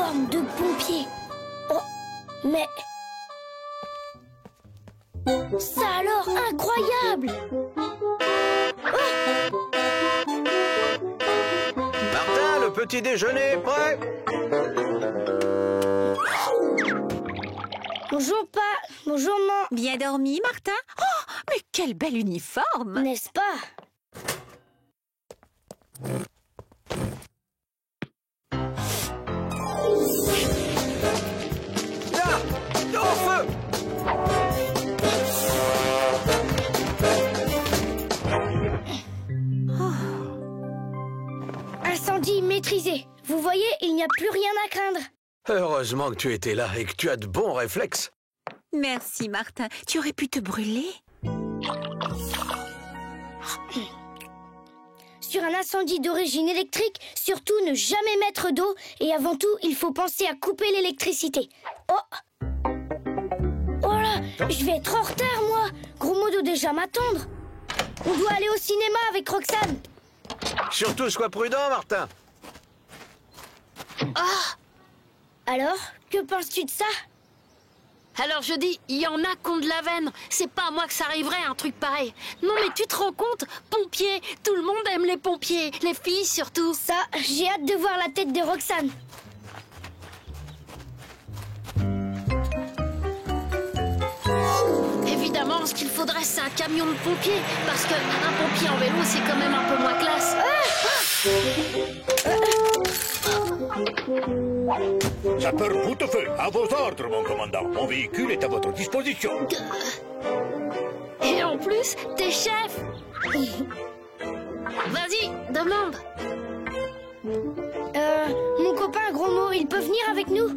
forme de pompier. Oh, mais... Ça alors, incroyable! Oh! Martin, le petit déjeuner est prêt? Bonjour, Pa. Bonjour, maman. Bien dormi, Martin? Oh, mais quel bel uniforme! N'est-ce pas? Là! Au feu! Incendie maîtrisé. Vous voyez, il n'y a plus rien à craindre. Heureusement que tu étais là et que tu as de bons réflexes. Merci, Martin. Tu aurais pu te brûler. Sur un incendie d'origine électrique, surtout ne jamais mettre d'eau et avant tout, il faut penser à couper l'électricité. Oh! Oh là! Je vais être en retard, moi! Gros modo déjà m'attendre. On doit aller au cinéma avec Roxane. Surtout, sois prudent, Martin. Alors, que penses-tu de ça? Alors je dis, il y en a qui ont de la veine. C'est pas à moi que ça arriverait, un truc pareil. Non mais tu te rends compte? Pompiers, tout le monde aime les pompiers. Les filles surtout. Ça, j'ai hâte de voir la tête de Roxane. Évidemment, ce qu'il faudrait, c'est un camion de pompiers. Parce que un pompier en vélo, c'est quand même un peu moins classe. Sapeur Boutefeu, à vos ordres, mon commandant. Mon véhicule est à votre disposition. Et en plus, t'es chef. Vas-y, demande. Mon copain Gros Mot, il peut venir avec nous?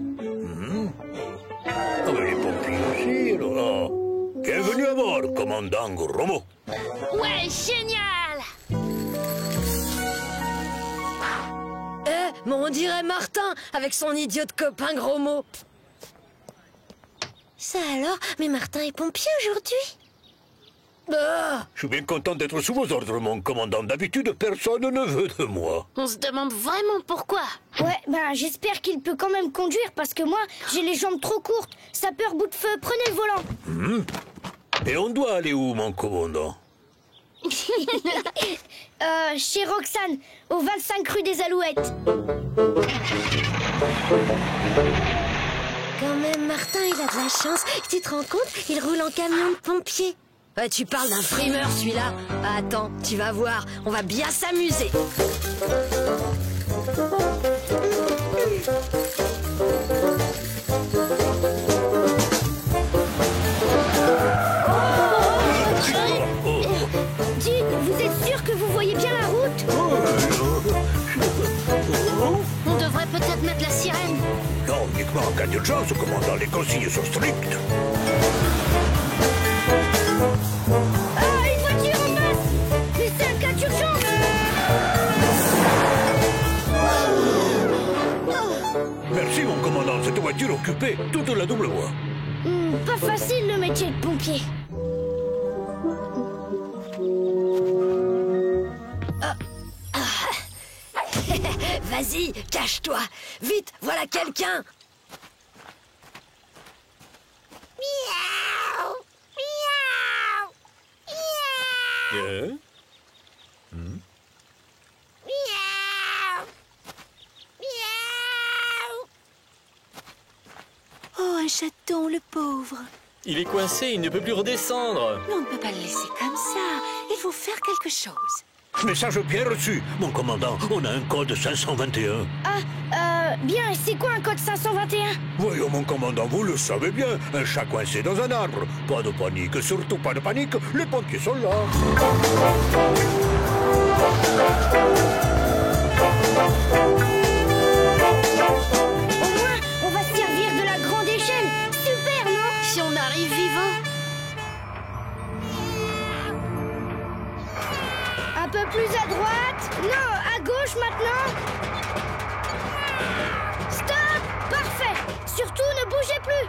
Ah, mais les pompiers aussi, alors. Bienvenue à bord, commandant Gromo. Ouais, génial. Mais on dirait Martin, avec son idiot de copain Gros Mot. Ça alors? Mais Martin est pompier aujourd'hui? Je suis bien content d'être sous vos ordres, mon commandant. D'habitude, personne ne veut de moi. On se demande vraiment pourquoi. Ouais, ben j'espère qu'il peut quand même conduire parce que moi, j'ai les jambes trop courtes. Sapeur Boutefeu, prenez le volant. Et on doit aller où, mon commandant? Chez Roxane, au 25 rue des Alouettes. Quand même, Martin, il a de la chance. Tu te rends compte? Il roule en camion de pompier. Ouais, tu parles d'un frimeur, celui-là. Attends, tu vas voir. On va bien s'amuser. Dites, vous êtes sûr que vous voyez bien la route? On devrait peut-être mettre la sirène. Non, uniquement en cas d'urgence, commandant. Les consignes sont strictes. Ah, une voiture en face! Mais c'est un cas d'urgence! Merci, mon commandant. Cette voiture occupée toute la double voie. Pas facile le métier de pompier. Vas-y, cache-toi. Vite, voilà quelqu'un. Miaou, miaou, miaou, miaou, miaou. Oh, un chaton, le pauvre. Il est coincé, il ne peut plus redescendre. Mais on ne peut pas le laisser comme ça. Il faut faire quelque chose. Message bien reçu, mon commandant. On a un code 521. Bien, et c'est quoi un code 521? Voyons, mon commandant, vous le savez bien. Un chat coincé dans un arbre. Pas de panique, surtout pas de panique. Les pompiers sont là. Au moins, on va se servir de la grande échelle. Super, non? Si on arrive vivant. Un peu plus à droite. Non, à gauche maintenant. Stop! Parfait. Surtout, ne bougez plus.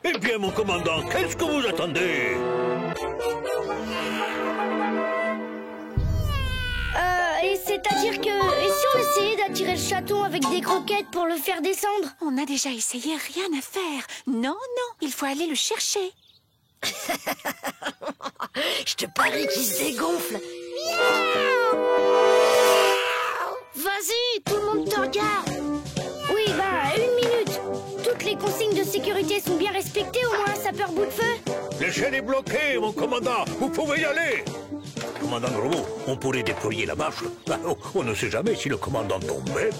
Eh bien, mon commandant, qu'est-ce que vous attendez? C'est-à-dire que... Et si on essayait d'attirer le chaton avec des croquettes pour le faire descendre? On a déjà essayé, rien à faire. Non, non, il faut aller le chercher. Je te parie qu'il se dégonfle. Vas-y, tout le monde te regarde. Oui, bah, 1 minute. Toutes les consignes de sécurité sont bien respectées, au moins un sapeur bout de feu. Le chaîne est bloqué, mon commandant. Vous pouvez y aller. Commandant de robot, on pourrait déployer la marche. On ne sait jamais si le commandant tombait.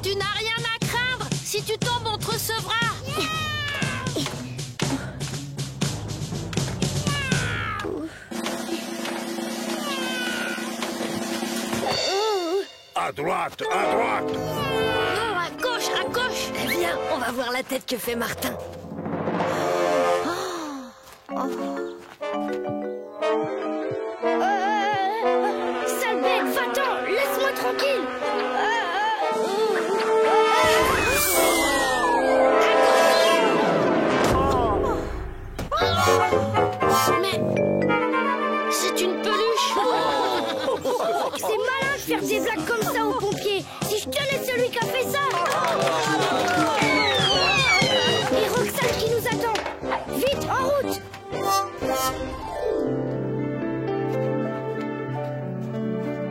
Tu n'as rien à craindre. Si tu tombes, on te recevra. À droite, à droite. Non, à gauche, à gauche. Eh bien, on va voir la tête que fait Martin. Sale bête, va-t'en, laisse-moi tranquille. Mais c'est une peluche. C'est malin de faire des blagues comme ça aux pompiers. Si je tenais celui qui a fait ça. Et Roxane qui nous attend. Vite, en route.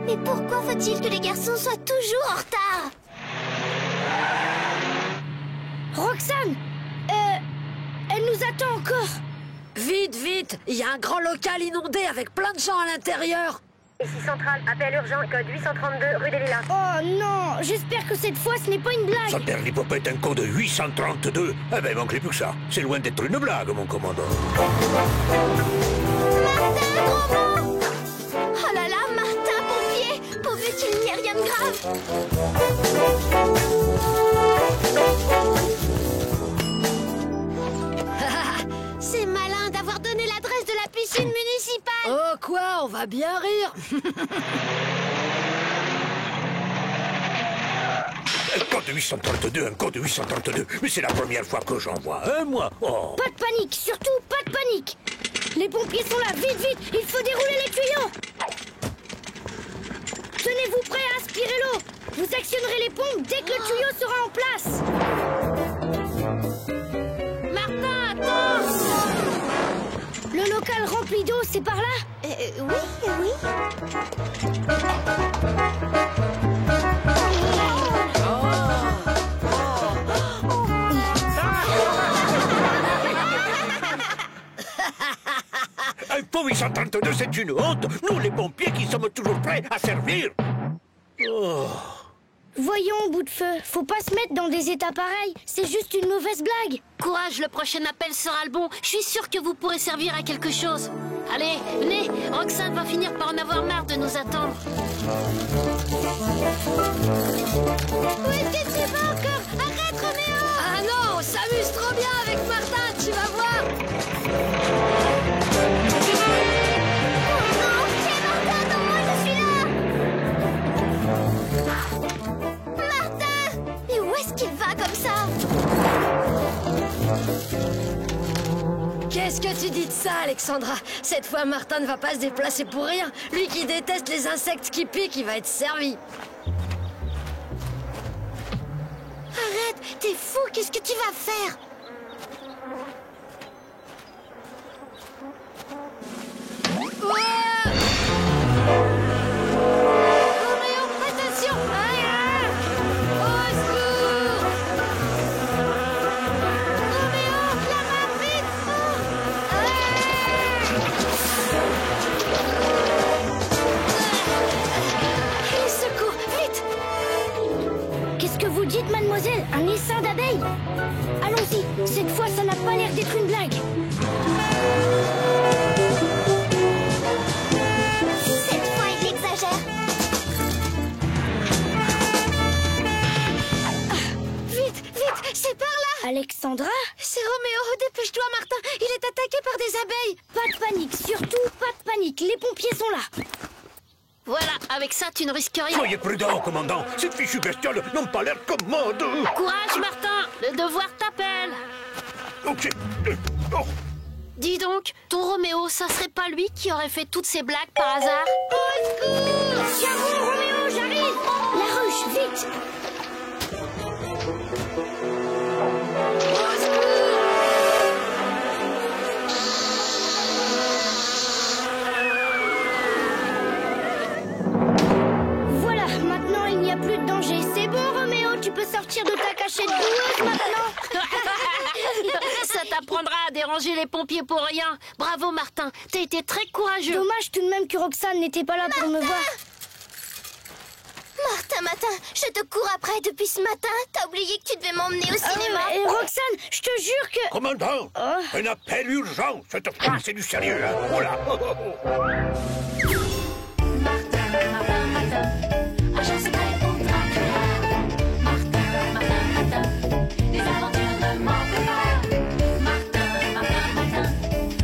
Mais pourquoi faut-il que les garçons soient toujours en retard? Roxane, elle nous attend encore. Vite, vite. Il y a un grand local inondé avec plein de gens à l'intérieur. Ici Centrale, appel urgent, code 832, rue des Lilas. Oh non, j'espère que cette fois ce n'est pas une blague. Ça perd l'hypopète un code 832. Eh ben, manquerait plus que ça. C'est loin d'être une blague, mon commandant. Martin, gros mot! Oh là là, Martin, pompier! Pourvu qu'il n'y ait rien de grave! C'est malin d'avoir donné l'adresse de la piscine municipale! Oh quoi, on va bien rire. Un code 832, un code 832. Mais c'est la première fois que j'en vois un, moi. Oh. Pas de panique, surtout pas de panique. Les pompiers sont là, vite, vite, il faut dérouler les tuyaux. Tenez-vous prêts à aspirer l'eau. Vous actionnerez les pompes dès que le tuyau sera en place. Martin, attends. Le local rempli d'eau, c'est par là? Oui. Un faux 832, c'est une honte. Nous, les pompiers, qui sommes toujours prêts à servir. Oh. Voyons, bout de feu, faut pas se mettre dans des états pareils. C'est juste une mauvaise blague. Courage, le prochain appel sera le bon. Je suis sûre que vous pourrez servir à quelque chose. Allez, venez, Roxane va finir par en avoir marre de nous attendre. Où est-ce que tu vas encore? Arrête, Roméo! Ah non, on s'amuse trop bien avec Martin, tu vas voir. Oh non, c'est Martin, non, moi je suis là! Martin! Mais où est-ce qu'il va comme ça? Qu'est-ce que tu dis de ça, Alexandra? Cette fois, Martin ne va pas se déplacer pour rien. Lui qui déteste les insectes qui piquent, il va être servi. Arrête, t'es fou, qu'est-ce que tu vas faire? Roméo, attention! Aïe, aïe. Au secours! Roméo, la main vite! Les secours, vite! Qu'est-ce que vous dites, mademoiselle? Un essaim d'abeilles? Allons-y, cette fois ça n'a pas l'air d'être une blague. Cette fois, il exagère. Vite, c'est par là! Alexandra? C'est Roméo, dépêche-toi, Martin! Il est attaqué par des abeilles! Pas de panique, surtout pas de panique, les pompiers sont là. Voilà, avec ça, tu ne risques rien. Soyez prudent, commandant. Ces fichues bestioles n'ont pas l'air commodes. Courage, Martin, le devoir t'appelle. Ok. Oh. Dis donc, ton Roméo, ça serait pas lui qui aurait fait toutes ces blagues par hasard? J'avoue, Roméo, j'arrive. Voilà, maintenant il n'y a plus de danger. C'est bon, Roméo, tu peux sortir de ta cachette doueuse maintenant. Ça t'apprendra à déranger les pompiers pour rien. Bravo, Martin. T'as été très courageux. Dommage tout de même que Roxane n'était pas là pour me voir. Martin, je te cours après depuis ce matin. T'as oublié que tu devais m'emmener au cinéma. Et Roxane, je te jure que... Commandant, un appel urgent. Cette fois, c'est du sérieux. Hein. Oh là. Martin, agent secret pour Dracula. Martin, les aventures ne manquent pas. Martin,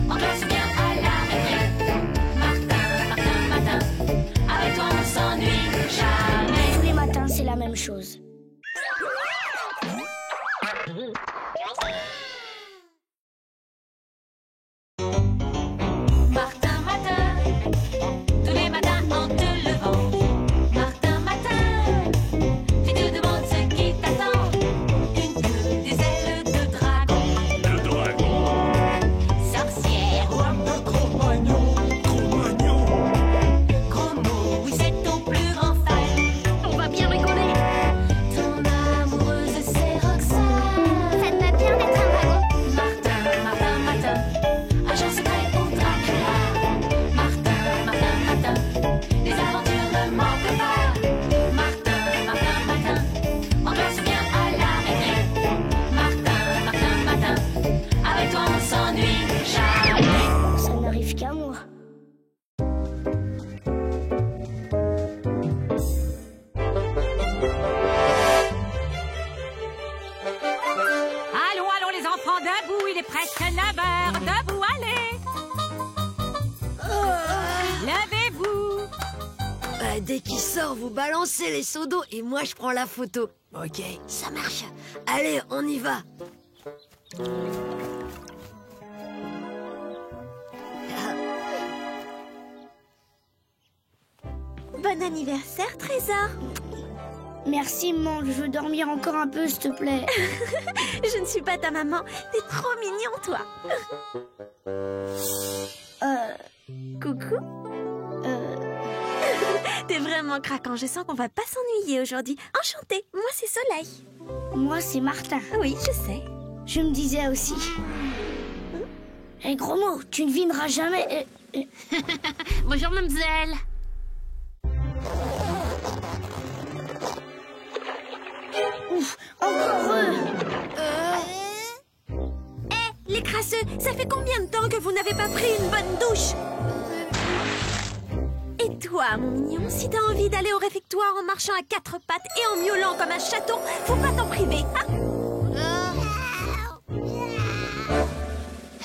on doit se bien à la récré. Martin, avec toi on s'ennuie jamais. Tous les matins, c'est la même chose. Martin, tous les matins en te levant. Martin, tu te demandes ce qui t'attend. Une queue, des ailes de dragon. Le dragon. Sorcière, Cro-Magnon. gros mot, oui c'est ton plus grand fan. On va bien rigoler. Ton amoureuse c'est Roxane. Ça te va bien d'être un dragon. Martin, agent secret pour Dracula. Martin, les aventures ne manquent pas. Martin, on doit se bien à la récré. Martin, avec toi on s'ennuie jamais. Ça n'arrive qu'à moi. Allons les enfants, debout, il est presque 9h. Debout, allez. Levez-vous. Dès qu'il sort, vous balancez les seaux d'eau et moi je prends la photo. Ok, ça marche. Allez, on y va. Bon anniversaire, Trésor. Merci, maman, je veux dormir encore un peu, s'il te plaît. Je ne suis pas ta maman. T'es trop mignon, toi. Coucou. T'es vraiment craquant. Je sens qu'on va pas s'ennuyer aujourd'hui. Enchantée. Moi, c'est Soleil. Moi, c'est Martin. Oui, je sais. Je me disais aussi. Gros mot, tu ne viendras jamais. Bonjour, mademoiselle. Ouf, encore eux. Les crasseux, ça fait combien de temps que vous n'avez pas pris une bonne douche? Et toi, mon mignon, si t'as envie d'aller au réfectoire en marchant à quatre pattes et en miaulant comme un chaton, faut pas t'en priver, hein?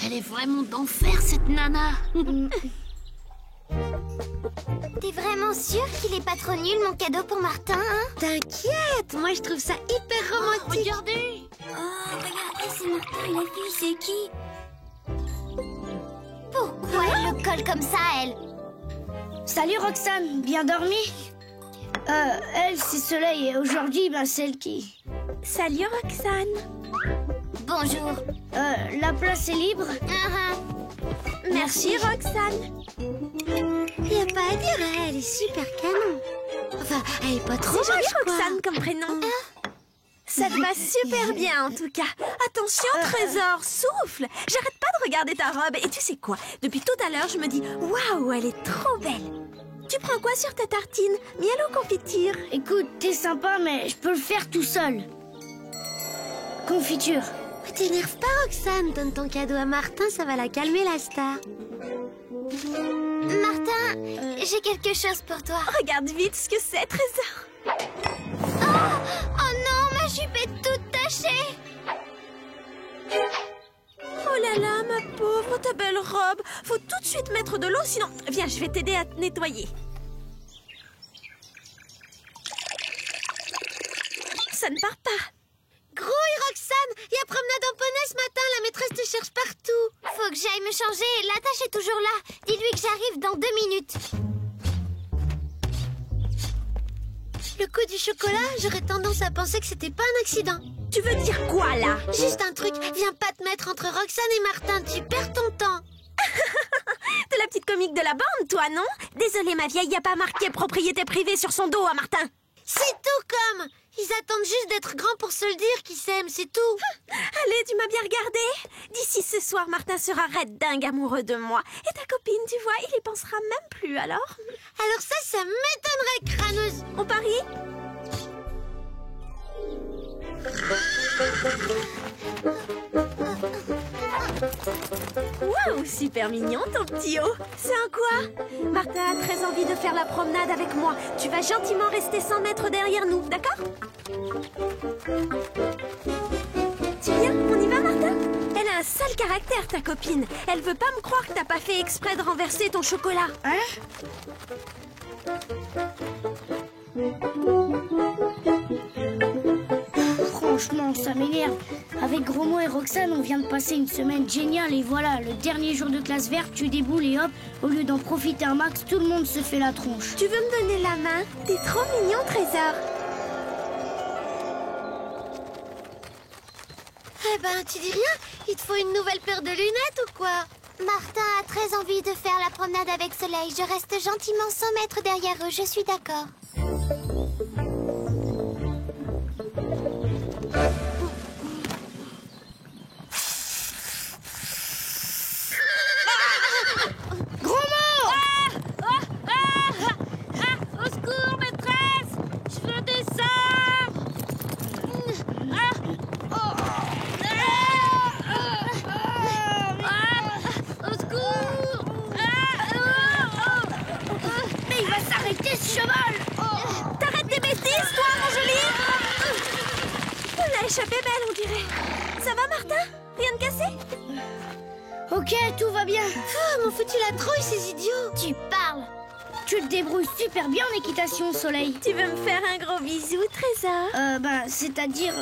Elle est vraiment d'enfer, cette nana. T'es vraiment sûr qu'il est pas trop nul, mon cadeau pour Martin, hein? T'inquiète, moi je trouve ça hyper romantique. Regardez. Oh, regardez, c'est Martin et la fille, c'est qui? Pourquoi elle le colle comme ça, elle? Salut Roxane, bien dormi? Elle, c'est Soleil et aujourd'hui, c'est elle qui... Salut, Roxane. Bonjour. La place est libre? Merci, Roxane. Y a pas à dire, elle est super canon. Enfin, elle est pas trop C'est joli, moche, quoi. Roxane, comme prénom. Ça te va super bien, en tout cas. Attention, Trésor, souffle. J'arrête pas de regarder ta robe. Et tu sais quoi? Depuis tout à l'heure, je me dis, waouh, elle est trop belle. Tu prends quoi sur ta tartine? Miel ou confiture? Écoute, t'es sympa, mais je peux le faire tout seul. Confiture. T'énerve pas, Roxane. Donne ton cadeau à Martin, ça va la calmer, la star. Martin, j'ai quelque chose pour toi. Regarde vite ce que c'est, Trésor. Oh non, ma jupe est toute tachée. Oh là là, ma pauvre, ta belle robe. Faut tout de suite mettre de l'eau, sinon... Viens, je vais t'aider à te nettoyer. Ça ne part pas. Grouille, Roxane. Y a promenade en poney ce matin, la maîtresse te cherche partout. Faut que j'aille me changer. L'attache est toujours là. Dis-lui que j'arrive dans 2 minutes. Le coup du chocolat, j'aurais tendance à penser que c'était pas un accident. Tu veux dire quoi, là? Juste un truc, viens pas te mettre entre Roxane et Martin, tu perds ton temps. T'es la petite comique de la bande, toi, non? Désolée, ma vieille, y a pas marqué propriété privée sur son dos à Martin. C'est tout comme. Ils attendent juste d'être grands pour se le dire qu'ils s'aiment, c'est tout. Allez, tu m'as bien regardé. D'ici ce soir, Martin sera raide dingue amoureux de moi. Et ta copine, tu vois, il y pensera même plus, alors? Alors ça m'étonnerait, crâneuse. On parie? Waouh, super mignon ton petit haut. C'est un quoi? Martin a très envie de faire la promenade avec moi. Tu vas gentiment rester 100 mètres derrière nous, d'accord? Tu viens? On y va, Martin? Elle a un sale caractère, ta copine. Elle veut pas me croire que t'as pas fait exprès de renverser ton chocolat. Hein? Franchement, ça m'énerve. Avec Gromo et Roxane, on vient de passer une semaine géniale et voilà, le dernier jour de classe verte, tu déboules et hop, au lieu d'en profiter un max, tout le monde se fait la tronche. Tu veux me donner la main? T'es trop mignon, Trésor. Eh ben, tu dis rien? Il te faut une nouvelle paire de lunettes ou quoi? Martin a très envie de faire la promenade avec Soleil. Je reste gentiment 100 mètres derrière eux, je suis d'accord. Au secours, maîtresse! Je veux descendre! Au secours! Mais il va s'arrêter ce cheval! T'arrêtes tes bêtises, toi, mon joli! On l'a échappé belle, on dirait. Ça va, Martin? Rien de cassé? Ok, tout va bien. M'ont foutu la trouille, ces idiots. Tu parles. Tu te débrouilles super bien en équitation, Soleil. Tu veux me faire un gros bisou, Trésor? C'est-à-dire...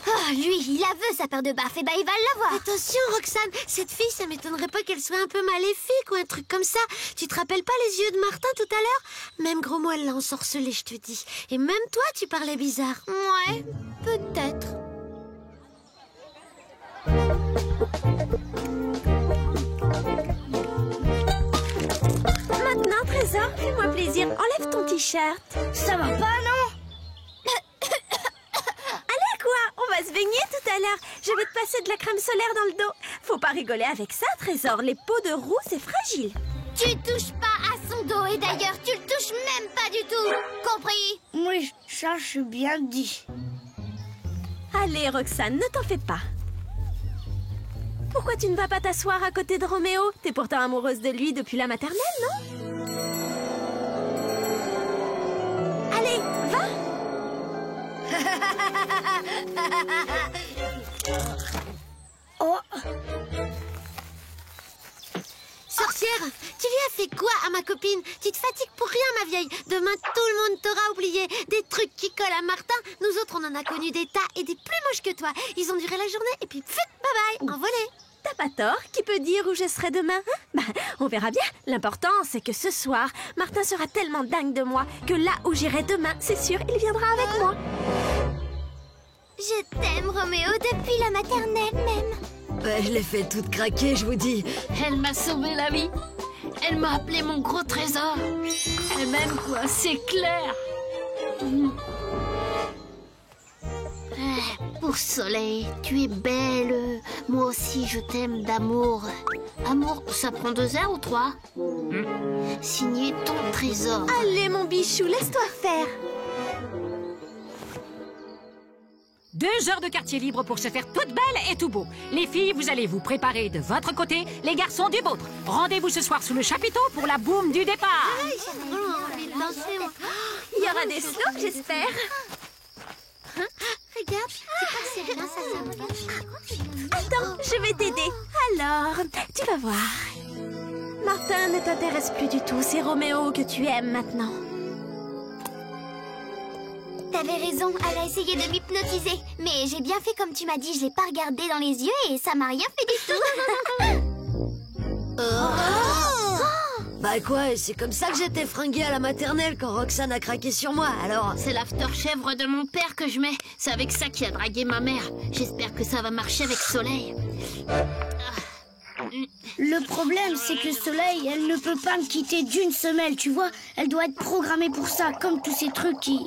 Oh, lui, il a vu sa paire de baffes, et bah il va l'avoir. Attention, Roxane, cette fille, ça m'étonnerait pas qu'elle soit un peu maléfique ou un truc comme ça. Tu te rappelles pas les yeux de Martin tout à l'heure? Même Gros Moi, elle l'a ensorcelé, je te dis. Et même toi, tu parlais bizarre. Ouais, peut-être. Maintenant, Trésor, fais-moi plaisir. Enlève ton t-shirt. Ça va pas, non? Allez, quoi? On va se baigner tout à l'heure. Je vais te passer de la crème solaire dans le dos. Faut pas rigoler avec ça, Trésor. Les peaux de roue, c'est fragile. Tu touches pas à son dos et d'ailleurs, tu le touches même pas du tout. Compris? Oui, ça, je suis bien dit. Allez, Roxane, ne t'en fais pas. Pourquoi tu ne vas pas t'asseoir à côté de Roméo? T'es pourtant amoureuse de lui depuis la maternelle, non? Allez, va! Oh, Sorcière, tu lui as fait quoi à ma copine? Tu te fatigues pour rien, ma vieille. Demain, tout le monde t'aura oublié. Des trucs qui collent à Martin. Nous autres, on en a connu des tas et des plus moches que toi. Ils ont duré la journée et puis pfut, bye bye, envolé. T'as pas tort. Qui peut dire où je serai demain, hein? Bah, on verra bien. L'important, c'est que ce soir, Martin sera tellement dingue de moi que là où j'irai demain, c'est sûr, il viendra avec moi. Je t'aime, Roméo, depuis la maternelle même. Ouais, je l'ai fait toute craquer, je vous dis. Elle m'a sauvé la vie. Elle m'a appelé mon gros trésor. Elle m'aime, quoi, c'est clair. Pour Soleil, tu es belle. Moi aussi, je t'aime d'amour. Amour, ça prend 2 heures ou 3? Signé ton trésor. Allez, mon bichou, laisse-toi faire. 2 heures de quartier libre pour se faire toute belle et tout beau. Les filles, vous allez vous préparer de votre côté, les garçons du vôtre. Rendez-vous ce soir sous le chapiteau pour la boum du départ. Il y aura des slopes, j'espère. Regarde, c'est pas bien, ça. Attends, je vais t'aider. Alors, tu vas voir. Martin ne t'intéresse plus du tout. C'est Roméo que tu aimes maintenant. T'avais raison, elle a essayé de m'hypnotiser. Mais j'ai bien fait comme tu m'as dit, je l'ai pas regardé dans les yeux et ça m'a rien fait du tout. Bah Bah quoi, et c'est comme ça que j'étais fringuée à la maternelle quand Roxane a craqué sur moi, alors... C'est l'after-chèvre de mon père que je mets. C'est avec ça qu'il a dragué ma mère. J'espère que ça va marcher avec Soleil. Le problème, c'est que Soleil, elle ne peut pas me quitter d'une semelle, tu vois. Elle doit être programmée pour ça, comme tous ces trucs qui...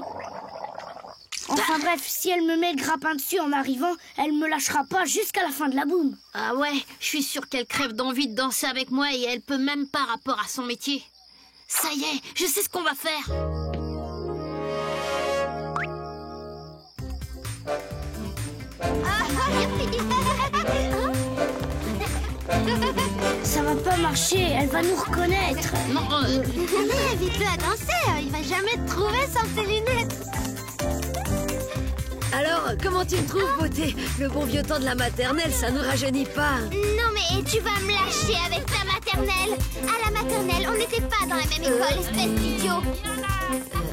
Enfin bref, si elle me met le grappin dessus en arrivant, elle me lâchera pas jusqu'à la fin de la boum. Ah ouais, je suis sûre qu'elle crève d'envie de danser avec moi et elle peut même pas rapport à son métier. Ça y est, je sais ce qu'on va faire. Ça va pas marcher, elle va nous reconnaître. Non, Allez, invite-le à danser, il va jamais te trouver sans ses lunettes. Alors, comment tu me trouves, beauté? Le bon vieux temps de la maternelle, ça ne rajeunit pas. Non mais tu vas me lâcher avec ta maternelle. À la maternelle, on n'était pas dans la même école, espèce d'idiot.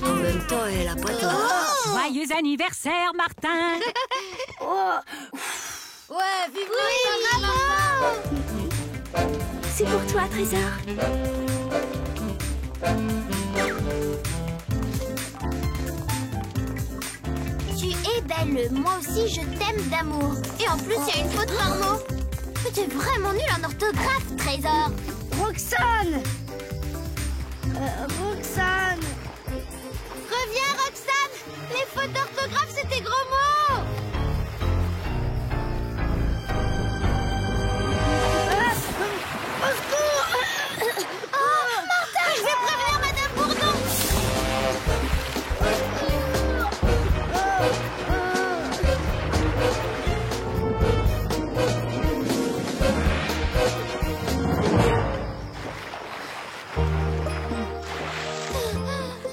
En même temps, elle a pas tort. Joyeux anniversaire, Martin. Ouais, vive C'est pour toi, Trésor. Tu es belle, moi aussi je t'aime d'amour. Et en plus, il y a une faute par mot. Mais t'es vraiment nul en orthographe, Trésor. Roxane Roxane Reviens, Roxane. Les fautes d'orthographe, c'est tes gros mots. Au secours Oh, Martin, je vais prévenir Madame Bourdon.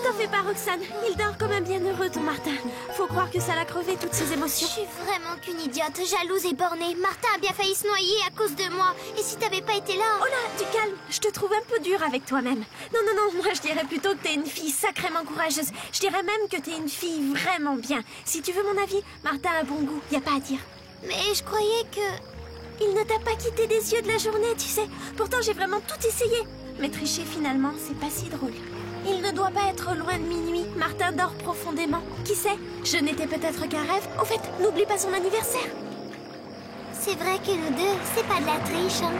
T'en fais pas, Roxane. Il dort comme un bienheureux, ton Martin. Faut croire que ça l'a crevé, toutes ses Je émotions. suis vraiment qu'une idiote, jalouse et bornée. Martin a bien failli se noyer à cause de moi. Et si t'avais pas été là... Oh là, du calme. Je te trouve un peu dur avec toi-même. Non, non, non, moi je dirais plutôt que t'es une fille sacrément courageuse. Je dirais même que t'es une fille vraiment bien. Si tu veux mon avis, Martin a bon goût, y a pas à dire. Mais je croyais que... Il ne t'a pas quitté des yeux de la journée, tu sais. Pourtant, j'ai vraiment tout essayé. Mais tricher, finalement, c'est pas si drôle. Il ne doit pas être loin de minuit. Martin dort profondément. Qui sait? Je n'étais peut-être qu'un rêve. Au fait, n'oublie pas son anniversaire. C'est vrai que nous deux, c'est pas de la triche, hein.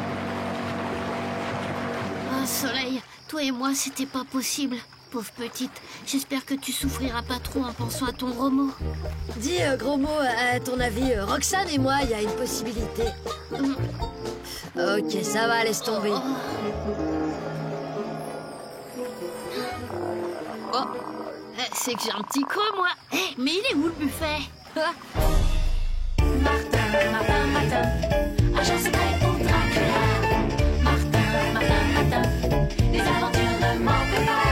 Oh, Soleil, toi et moi, c'était pas possible. Pauvre petite, j'espère que tu souffriras pas trop en pensant à ton gros mot. Dis, gros mot, à ton avis, Roxane et moi, il y a une possibilité. Ok, ça va, laisse tomber. Oh, c'est que j'ai un petit creux, moi. Mais il est où le buffet? Martin, Martin, Martin, agent secret pour Dracula. Martin, Martin, Martin, les aventures ne manquent pas.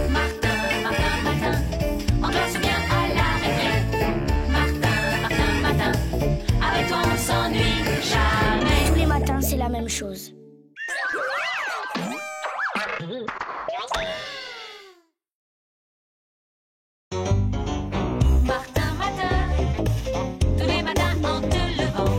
Martin, Martin, Martin, on doit se bien à la récré. Martin, Martin, Martin, avec toi on s'ennuie jamais. Tous les matins, c'est la même chose. Martin, Martin, tous les matins en te levant.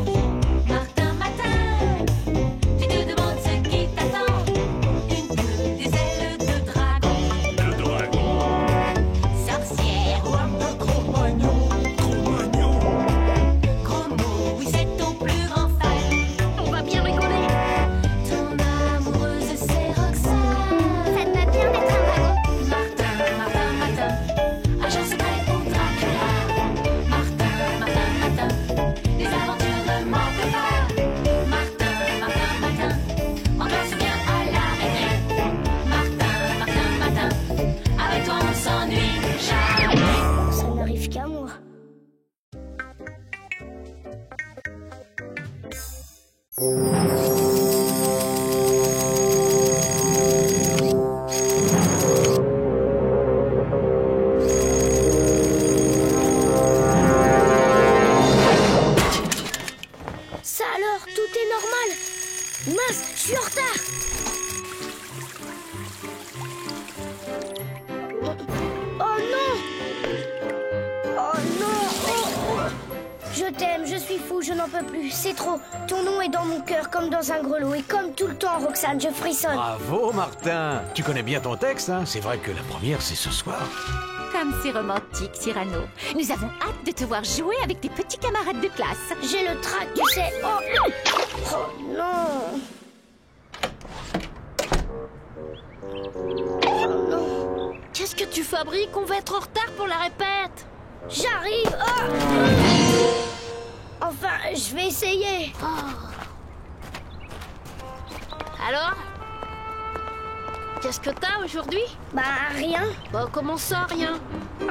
je suis fou, je n'en peux plus. C'est trop. Ton nom est dans mon cœur comme dans un grelot. Et comme tout le temps, Roxane, je frissonne. Bravo, Martin. Tu connais bien ton texte, hein? C'est vrai que la première, c'est ce soir. Comme c'est romantique, Cyrano. Nous avons hâte de te voir jouer avec tes petits camarades de classe. J'ai le trac, tu sais. Oh non. Oh non. Qu'est-ce que tu fabriques? On va être en retard pour la répète. J'arrive. Enfin, je vais essayer. Alors? Qu'est-ce que t'as aujourd'hui? Bah, rien. Bah, comment ça, rien?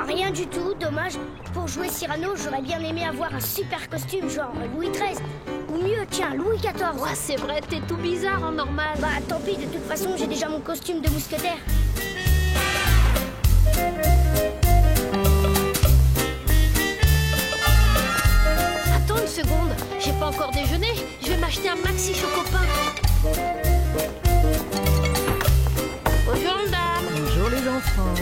Rien du tout, dommage. Pour jouer Cyrano, j'aurais bien aimé avoir un super costume, genre Louis XIII. Ou mieux, tiens, Louis XIV. Ouais, c'est vrai, t'es tout bizarre en normal. Bah, tant pis, de toute façon, j'ai déjà mon costume de mousquetaire. Attends une seconde, j'ai pas encore déjeuné. Je vais m'acheter un maxi chocopain. Bonjour, madame. Bonjour les enfants.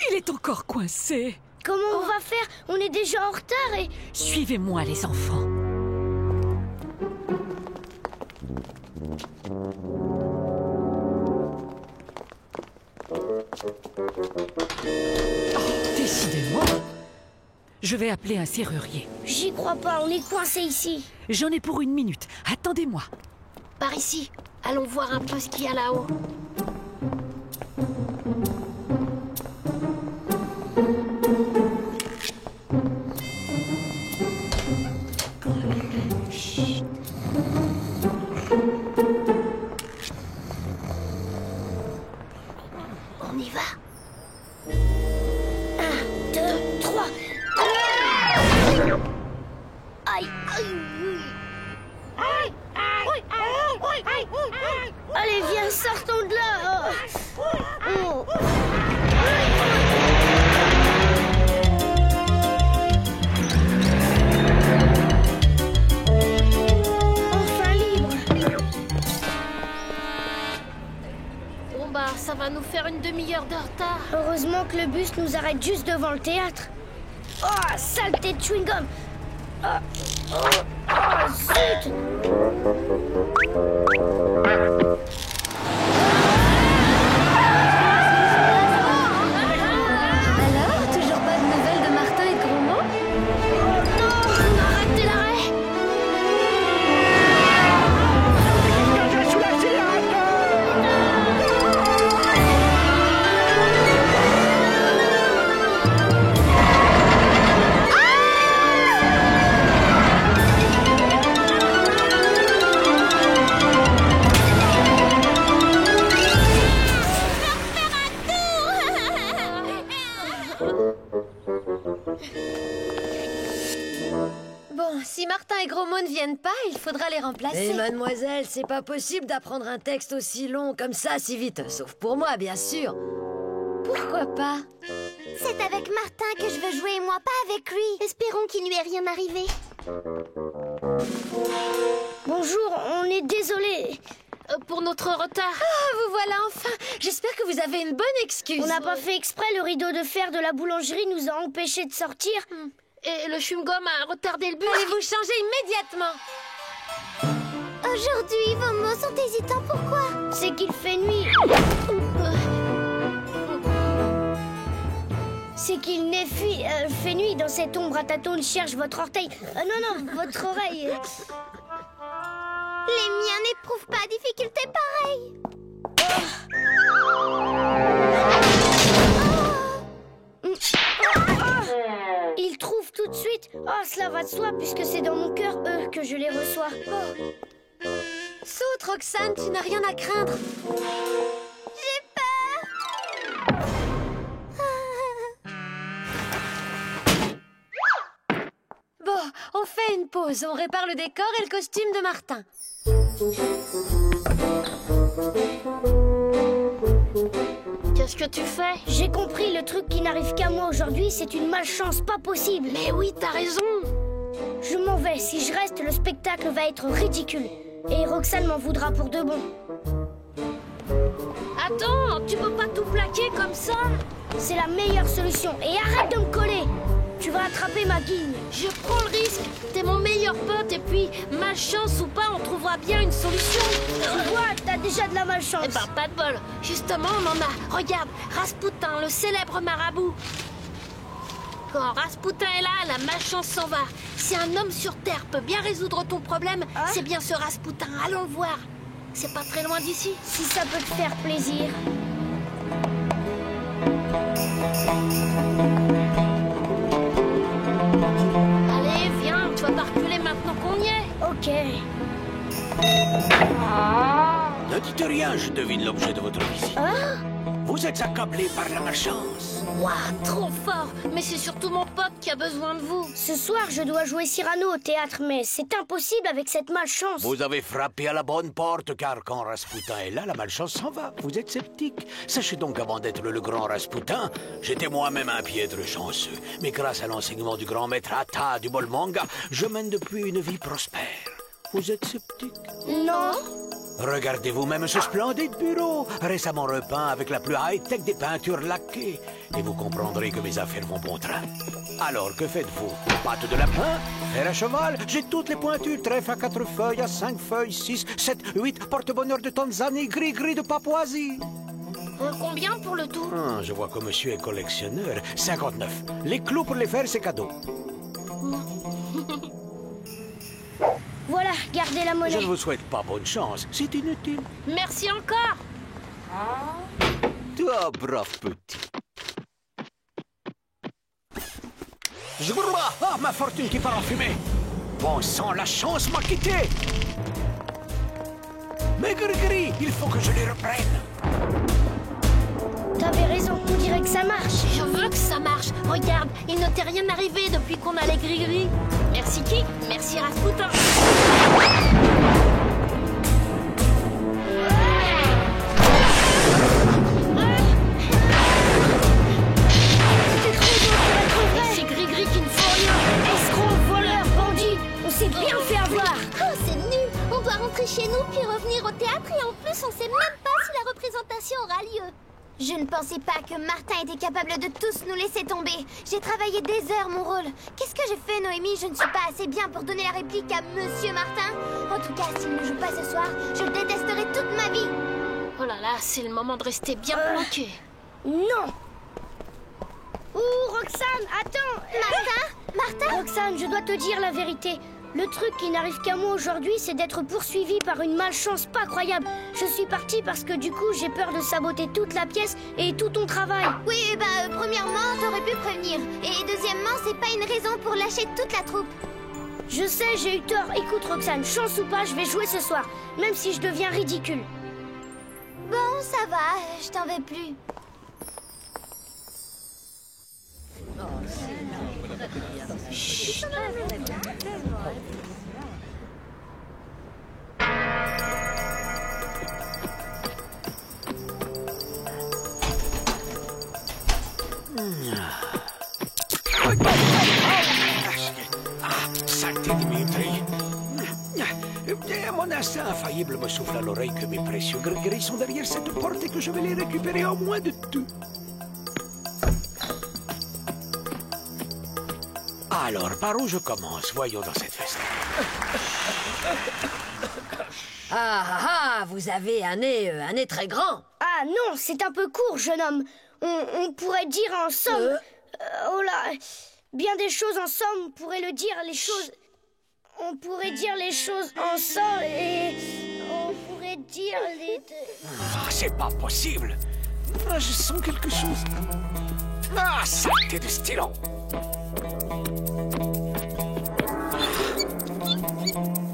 Il est encore coincé. Comment on va faire? On est déjà en retard et... Suivez-moi, les enfants. Décidément. Je vais appeler un serrurier. J'y crois pas, on est coincé ici. J'en ai pour 1 minute. Attendez-moi. Par ici. Allons voir un peu ce qu'il y a là-haut. Chut. On y va. 1, 2, 3. Aïe, allez, viens, sortons de là. Oh. Enfin libre. Bon bah, ça va nous faire une demi-heure de retard. Heureusement que le bus nous arrête juste devant le théâtre. Oh, saleté de chewing-gum. Oh, zut. Alors, toujours pas de nouvelles de Martin et de Gros Mots? Oh non, on a raté l'arrêt. Bon, si Martin et Gros Mots ne viennent pas, il faudra les remplacer. Eh mademoiselle, c'est pas possible d'apprendre un texte aussi long comme ça si vite. Sauf pour moi, bien sûr. Pourquoi pas? C'est avec Martin que je veux jouer et moi, pas avec lui. Espérons qu'il ne lui est rien arrivé. Bonjour, on est désolé. Pour notre retard. Ah, vous voilà enfin. J'espère que vous avez une bonne excuse. On n'a pas fait exprès, le rideau de fer de la boulangerie nous a empêchés de sortir. Et le chewing-gum a retardé le bus. Allez vous changer immédiatement. Aujourd'hui, vos mots sont hésitants. Pourquoi? C'est qu'il fait nuit. C'est qu'il fait nuit dans cette ombre à tâtons. Cherche votre orteil. Non, votre oreille. Les miens n'éprouvent pas difficulté pareille. Ils trouvent tout de suite. Oh, cela va de soi puisque c'est dans mon cœur, eux, que je les reçois. Saute, Roxane, tu n'as rien à craindre. J'ai peur. Bon, on fait une pause. On répare le décor et le costume de Martin. Qu'est-ce que tu fais? J'ai compris, le truc qui n'arrive qu'à moi aujourd'hui, c'est une malchance pas possible. Mais oui, t'as raison. Je m'en vais. Si je reste, le spectacle va être ridicule. Et Roxane m'en voudra pour de bon. Attends, tu peux pas tout plaquer comme ça. C'est la meilleure solution. Et arrête de me coller. Tu vas attraper ma guigne. Je prends le risque. T'es mon meilleur pote et puis, malchance ou pas, on trouvera bien une solution. Tu vois, t'as déjà de la malchance. Eh ben, pas de bol. Justement, on en a. Regarde, Rasputin, le célèbre marabout. Quand Rasputin est là, la malchance s'en va. Si un homme sur Terre peut bien résoudre ton problème, c'est bien ce Rasputin. Allons le voir. C'est pas très loin d'ici. Si ça peut te faire plaisir. Allez, viens, tu vas pas reculer maintenant qu'on y est. Ok. Ne dites rien, je devine l'objet de votre visite. Vous êtes accablé par la malchance. Waouh, trop fort. Mais c'est surtout mon pote qui a besoin de vous. Ce soir, je dois jouer Cyrano au théâtre, mais c'est impossible avec cette malchance. Vous avez frappé à la bonne porte, car quand Rasputin est là, la malchance s'en va. Vous êtes sceptique. Sachez donc qu'avant d'être le grand Rasputin, j'étais moi-même un piètre chanceux. Mais grâce à l'enseignement du grand maître Atta du Bolmanga, je mène depuis une vie prospère. Vous êtes sceptique? Non. Regardez vous-même ce splendide bureau, récemment repeint avec la plus high-tech des peintures laquées. Et vous comprendrez que mes affaires vont bon train. Alors, que faites-vous? Pâte de lapin? Fer à cheval? J'ai toutes les pointures. Trèfle à 4 feuilles, à 5 feuilles, 6, 7, 8, porte-bonheur de Tanzanie, gris-gris de Papouasie. Combien pour le tout? Je vois que monsieur est collectionneur. 59. Les clous pour les faire, c'est cadeau. Voilà, gardez la monnaie. Je ne vous souhaite pas bonne chance. C'est inutile. Merci encore. Toi, brave petit. Ah, ma fortune qui part en fumée. Bon sang, la chance m'a quitté. Mais Gris, il faut que je les reprenne. T'avais raison, on dirait que ça marche. Je veux que ça marche. Regarde, il ne t'est rien arrivé depuis qu'on a les gris-gris. Merci qui? Merci Rasputin. C'est gris-gris qui ne faut rien. Escroc, voleur, bandit. On s'est bien fait avoir. Oh, c'est nul. On doit rentrer chez nous puis revenir au théâtre et en plus on sait même pas si la représentation aura lieu. Je ne pensais pas que Martin était capable de tous nous laisser tomber. J'ai travaillé des heures mon rôle. Qu'est-ce que j'ai fait, Noémie? Je ne suis pas assez bien pour donner la réplique à Monsieur Martin. En tout cas, s'il ne joue pas ce soir, je le détesterai toute ma vie. Oh là là, c'est le moment de rester bien planqué. Non. Ouh, Roxane, attends. Martin, Roxane, je dois te dire la vérité. Le truc qui n'arrive qu'à moi aujourd'hui, c'est d'être poursuivi par une malchance pas croyable. Je suis partie parce que du coup, j'ai peur de saboter toute la pièce et tout ton travail. Oui, premièrement, t'aurais pu prévenir. Et deuxièmement, c'est pas une raison pour lâcher toute la troupe. Je sais, j'ai eu tort. Écoute, Roxane, chance ou pas, je vais jouer ce soir, même si je deviens ridicule. Bon, ça va, je t'en veux plus. Chut. Saleté Dimitri. Mon instinct infaillible me souffle à l'oreille que mes précieux gris-gris sont derrière cette porte et que je vais les récupérer en moins de tout. Alors, par où je commence? Voyons dans cette festa. Vous avez un nez très grand. Ah non, c'est un peu court, jeune homme. On pourrait dire en somme... oh là, bien des choses en somme, on pourrait le dire, les choses... On pourrait dire les choses en somme et... On pourrait dire les... C'est pas possible. Je sens quelque chose. Saleté de stylo.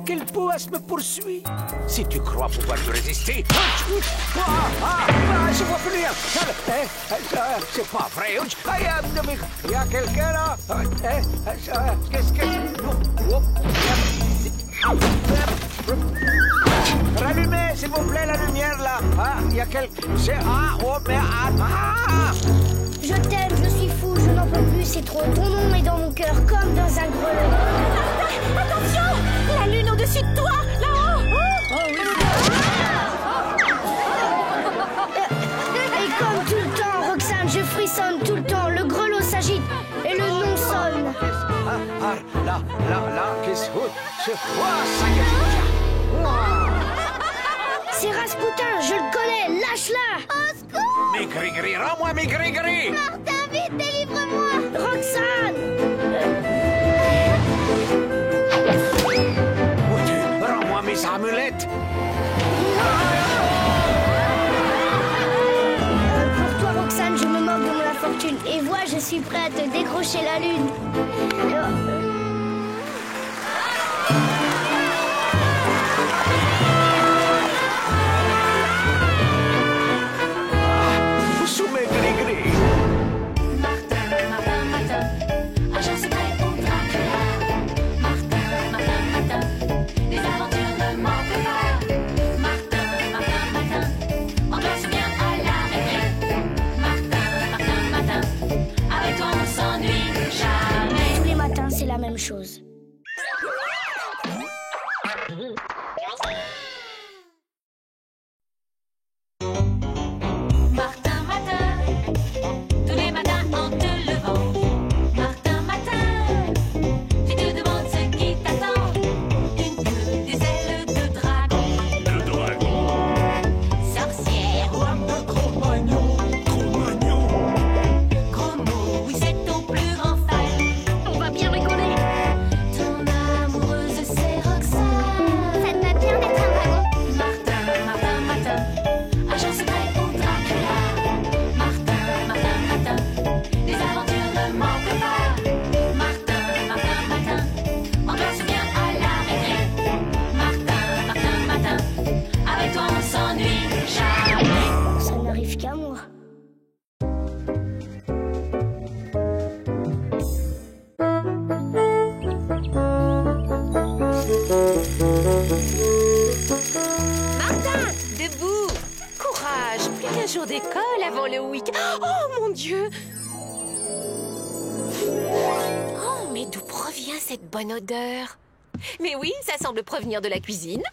Quelle poisse me poursuit? Si tu crois pouvoir me résister... je vois plus rien. C'est pas vrai. Il y a quelqu'un là. Qu'est-ce que... Rallumez, s'il vous plaît, la lumière là. Il y a quelqu'un... Je t'aime, je suis fou, je n'en peux plus, c'est trop. Ton nom est dans mon cœur, comme dans un grelot. Attention! La lune au-dessus de toi, là-haut! Oh oui. C'est Rasputin, je le connais, lâche-la! Au secours! Mes gris-gris, rends-moi mes gris-gris! Martin, vite, délivre-moi! Roxane! Où rends-moi mes amulettes! Pour toi, Roxane, je me moque de mon infortune. Et vois, je suis prêt à te décrocher la lune. Sous mes gris-gris! Martin, Martin, Martin, agent secret pour Dracula. Martin, Martin, Martin, les aventures ne manquent pas. Martin, Martin, Martin, on passe bien à la récré. Martin, Martin, Martin, avec toi on s'ennuie jamais. Tous les matins, c'est la même chose. Martin, Martin, tous les matins en te levant. Martin, Martin, tu te demandes ce qui t'attend. Une queue, des ailes de dragon. Le dragon. Sorcière, Cro-Magnon. Cro-Magnon. gros mot, oui c'est ton plus grand fan. On va bien rigoler. Ton amoureuse c'est Roxane. Ça te va bien d'être un dragon? Martin, Martin, Martin, agent secret pour Dracula. Martin, Martin, Martin, les aventures ne manquent pas. Martin, Martin, Martin, on passe bien à la récré. Martin, Martin, Martin, avec toi on s'ennuie jamais. Ça n'arrive qu'à moi. Martin, debout. Courage, plus qu'un jour d'école avant le week-end. Oh mon Dieu. Oh, mais d'où provient cette bonne odeur? Mais oui, ça semble provenir de la cuisine.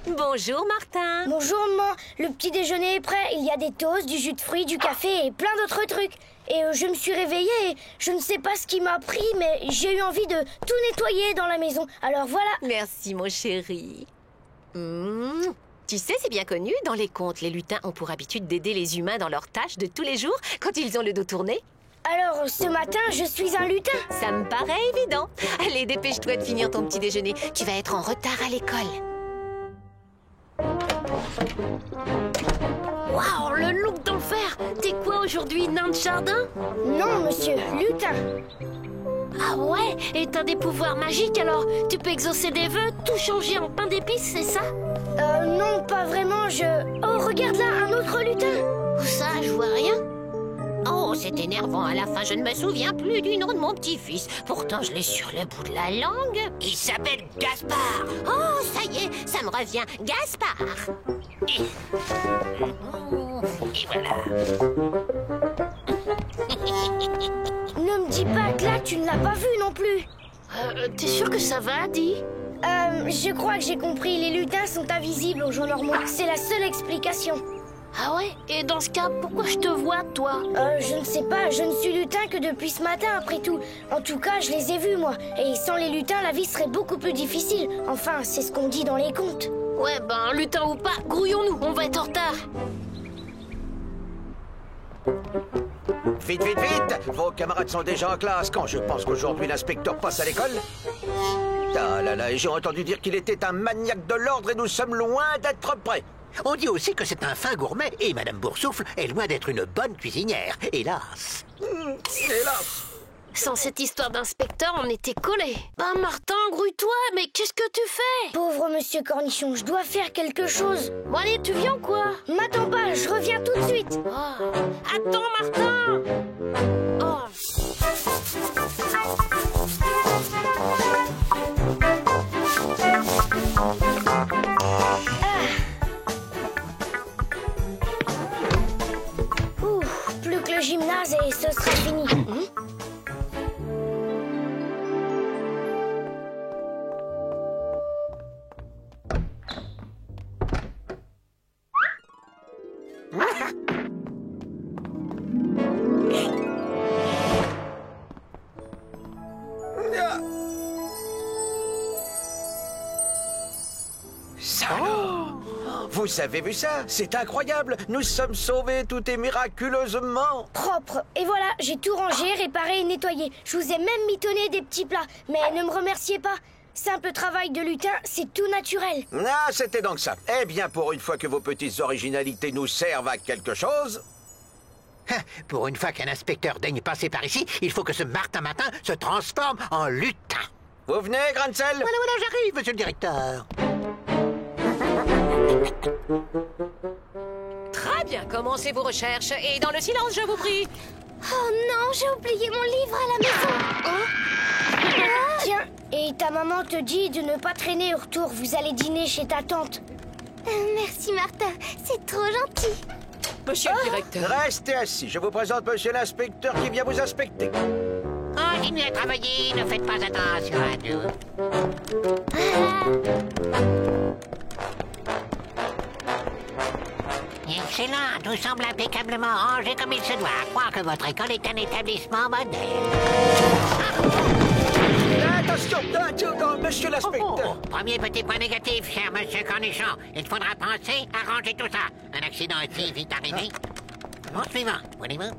Bonjour Martin. Bonjour, maman. Le petit déjeuner est prêt. Il y a des toasts, du jus de fruits, du café et plein d'autres trucs. Et je me suis réveillée et je ne sais pas ce qui m'a pris, mais j'ai eu envie de tout nettoyer dans la maison. Alors voilà. Merci mon chéri. Tu sais, c'est bien connu, dans les contes, les lutins ont pour habitude d'aider les humains dans leurs tâches de tous les jours quand ils ont le dos tourné. Alors, ce matin, je suis un lutin. Ça me paraît évident. Allez, dépêche-toi de finir ton petit déjeuner. Tu vas être en retard à l'école. Waouh, le look d'enfer! T'es quoi aujourd'hui, nain de jardin? Non, monsieur, lutin. Ah ouais? Et t'as des pouvoirs magiques alors? Tu peux exaucer des vœux, tout changer en pain d'épices, c'est ça? Non, pas vraiment, Oh, regarde là, un autre lutin. Où ça? Je vois rien. Oh, c'est énervant. À la fin, je ne me souviens plus du nom de mon petit-fils. Pourtant, je l'ai sur le bout de la langue. Il s'appelle Gaspard. Oh, ça y est, ça me revient. Gaspard. Et voilà. Ne me dis pas que là, tu ne l'as pas vu non plus. T'es sûr que ça va, Adi? Je crois que j'ai compris. Les lutins sont invisibles aux gens normaux. C'est la seule explication. Ah ouais? Et dans ce cas, pourquoi je te vois, toi? Je ne sais pas. Je ne suis lutin que depuis ce matin, après tout. En tout cas, je les ai vus, moi. Et sans les lutins, la vie serait beaucoup plus difficile. Enfin, c'est ce qu'on dit dans les contes. Ouais, ben, lutin ou pas, grouillons-nous. On va être en retard. Vite, vite, vite! Vos camarades sont déjà en classe quand je pense qu'aujourd'hui l'inspecteur passe à l'école. Ah là là, j'ai entendu dire qu'il était un maniaque de l'ordre et nous sommes loin d'être prêts. On dit aussi que c'est un fin gourmet et Madame Boursoufle est loin d'être une bonne cuisinière, hélas. Hélas. Sans cette histoire d'inspecteur, on était collés. Ben Martin, grouille-toi, mais qu'est-ce que tu fais? Pauvre monsieur Cornichon, je dois faire quelque chose. Bon allez, tu viens ou quoi? M'attends pas, je reviens tout de suite. Oh. Attends, Martin. Oh. Plus que le gymnase et ce serait fini. Vous avez vu ça? C'est incroyable. Nous sommes sauvés tout est miraculeusement Propre. Et voilà, j'ai tout rangé, réparé et nettoyé. Je vous ai même mitonné des petits plats. Mais ne me remerciez pas. Simple travail de lutin, c'est tout naturel. Ah, c'était donc ça. Eh bien, pour une fois que vos petites originalités nous servent à quelque chose... Pour une fois qu'un inspecteur daigne passer par ici, il faut que ce Martin Matin se transforme en lutin. Vous venez, Grancel? Voilà, j'arrive, monsieur le directeur. Très bien, commencez vos recherches. Et dans le silence, je vous prie. Oh non, j'ai oublié mon livre à la maison. Tiens, et ta maman te dit de ne pas traîner au retour. Vous allez dîner chez ta tante. Merci, Martin. C'est trop gentil. Monsieur le directeur. Restez assis. Je vous présente monsieur l'inspecteur qui vient vous inspecter. Continuez à travailler, ne faites pas attention à nous. Excellent, tout semble impeccablement rangé comme il se doit. À croire que votre école est un établissement modèle. Attention, monsieur l'inspecteur. Premier petit point négatif, cher monsieur Cornichon. Il faudra penser à ranger tout ça. Un accident est vite arrivé. Bon, suivant, voulez-vous?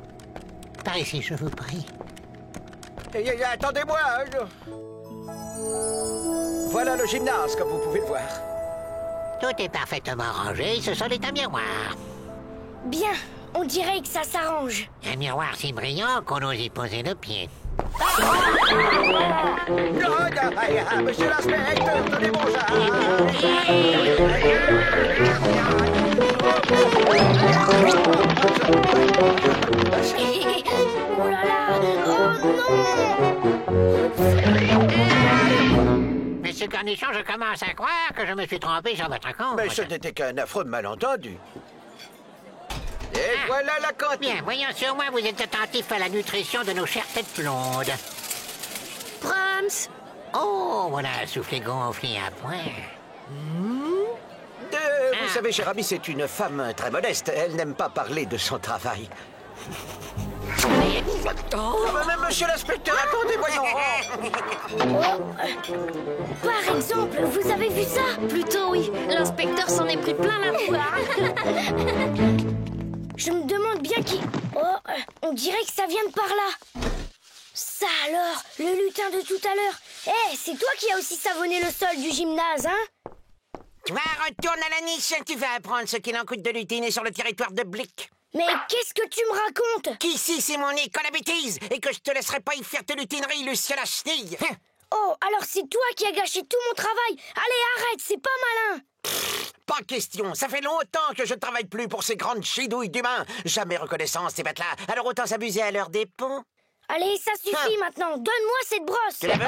Par ici, je vous prie. Attendez-moi. Voilà le gymnase, comme vous pouvez le voir. Tout est parfaitement rangé, ce sol est un miroir. Bien, on dirait que ça s'arrange. Un miroir si brillant qu'on ose y poser le pied. Monsieur l'inspecteur, tenez mon Oh là là! Oh non! Monsieur Cornichon, je commence à croire que je me suis trompé sur votre compte. Mais ce n'était qu'un affreux malentendu. Et voilà la cantine. Bien, voyons sur moi, vous êtes attentif à la nutrition de nos chères têtes blondes. Brahms. Oh, voilà un soufflé gonflé à point. Vous savez, cher ami, c'est une femme très modeste. Elle n'aime pas parler de son travail. Mais monsieur l'inspecteur, attendez, voyons. Par exemple, vous avez vu ça? Plutôt oui, l'inspecteur s'en est pris plein la poire. Je me demande bien qui... Oh, on dirait que ça vient de par là. Ça alors, le lutin de tout à l'heure. Eh, c'est toi qui as aussi savonné le sol du gymnase, hein? Tu vas retourner à la niche, tu vas apprendre ce qu'il en coûte de lutiner sur le territoire de Blick. Mais qu'est-ce que tu me racontes? Qu'ici, c'est mon école à bêtises, et que je te laisserai pas y faire tes lutineries, Lucien la chenille. Oh, alors c'est toi qui as gâché tout mon travail. Allez, arrête, c'est pas malin. Pas question, ça fait longtemps que je ne travaille plus pour ces grandes chidouilles d'humains. Jamais reconnaissance, ces bêtes-là. Alors autant s'amuser à leur dépens. Allez, ça suffit maintenant. Donne-moi cette brosse. Tu la veux,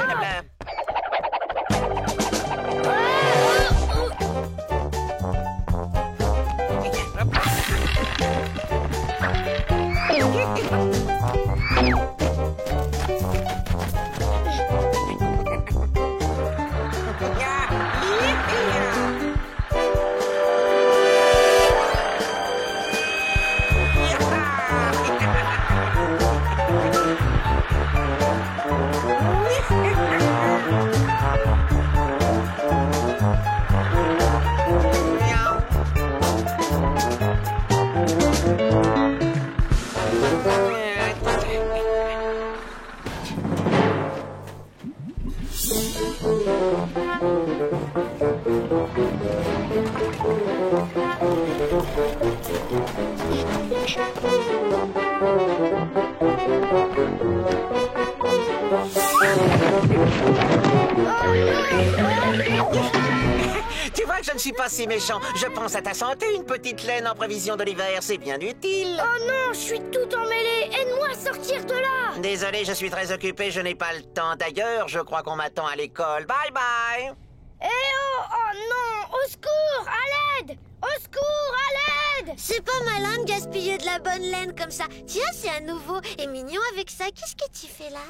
Tu vois que je ne suis pas si méchant. Je pense à ta santé, une petite laine en prévision de l'hiver, c'est bien utile. Oh non, je suis tout emmêlé. Aide-moi à sortir de là. Désolé, je suis très occupé, je n'ai pas le temps. D'ailleurs, je crois qu'on m'attend à l'école. Bye bye. Eh oh, oh non, au secours, à l'aide. Au secours, à l'aide. C'est pas malin de gaspiller de la bonne laine comme ça. Tiens, c'est un nouveau et mignon avec ça. Qu'est-ce que tu fais là?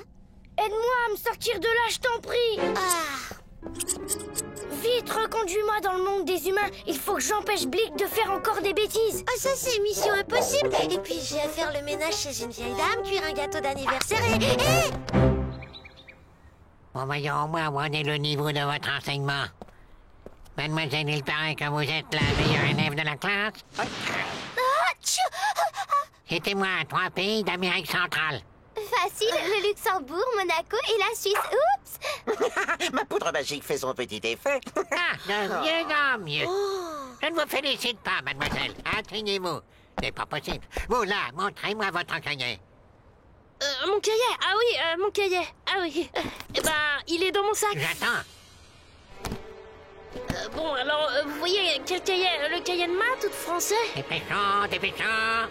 Aide-moi à me sortir de là, je t'en prie. Vite, reconduis-moi dans le monde des humains. Il faut que j'empêche Blick de faire encore des bêtises. Oh, ça c'est mission impossible. Et puis j'ai à faire le ménage chez une vieille dame, cuire un gâteau d'anniversaire et... Bon, voyons, moi, où en est le niveau de votre enseignement? Mademoiselle, il paraît que vous êtes la meilleure élève de la classe. Citez-moi 3 pays d'Amérique centrale. Facile, le Luxembourg, Monaco et la Suisse. Oups! Ma poudre magique fait son petit effet. De mieux en mieux. Je ne vous félicite pas, mademoiselle. Atteignez-vous. C'est pas possible. Vous, là, montrez-moi votre cahier. Mon cahier? Ah oui, mon cahier. Ah oui. Eh ben, il est dans mon sac. J'attends. Bon, alors, vous voyez, quel cahier? Le cahier de maths ou de français? Dépêchons, dépêchons.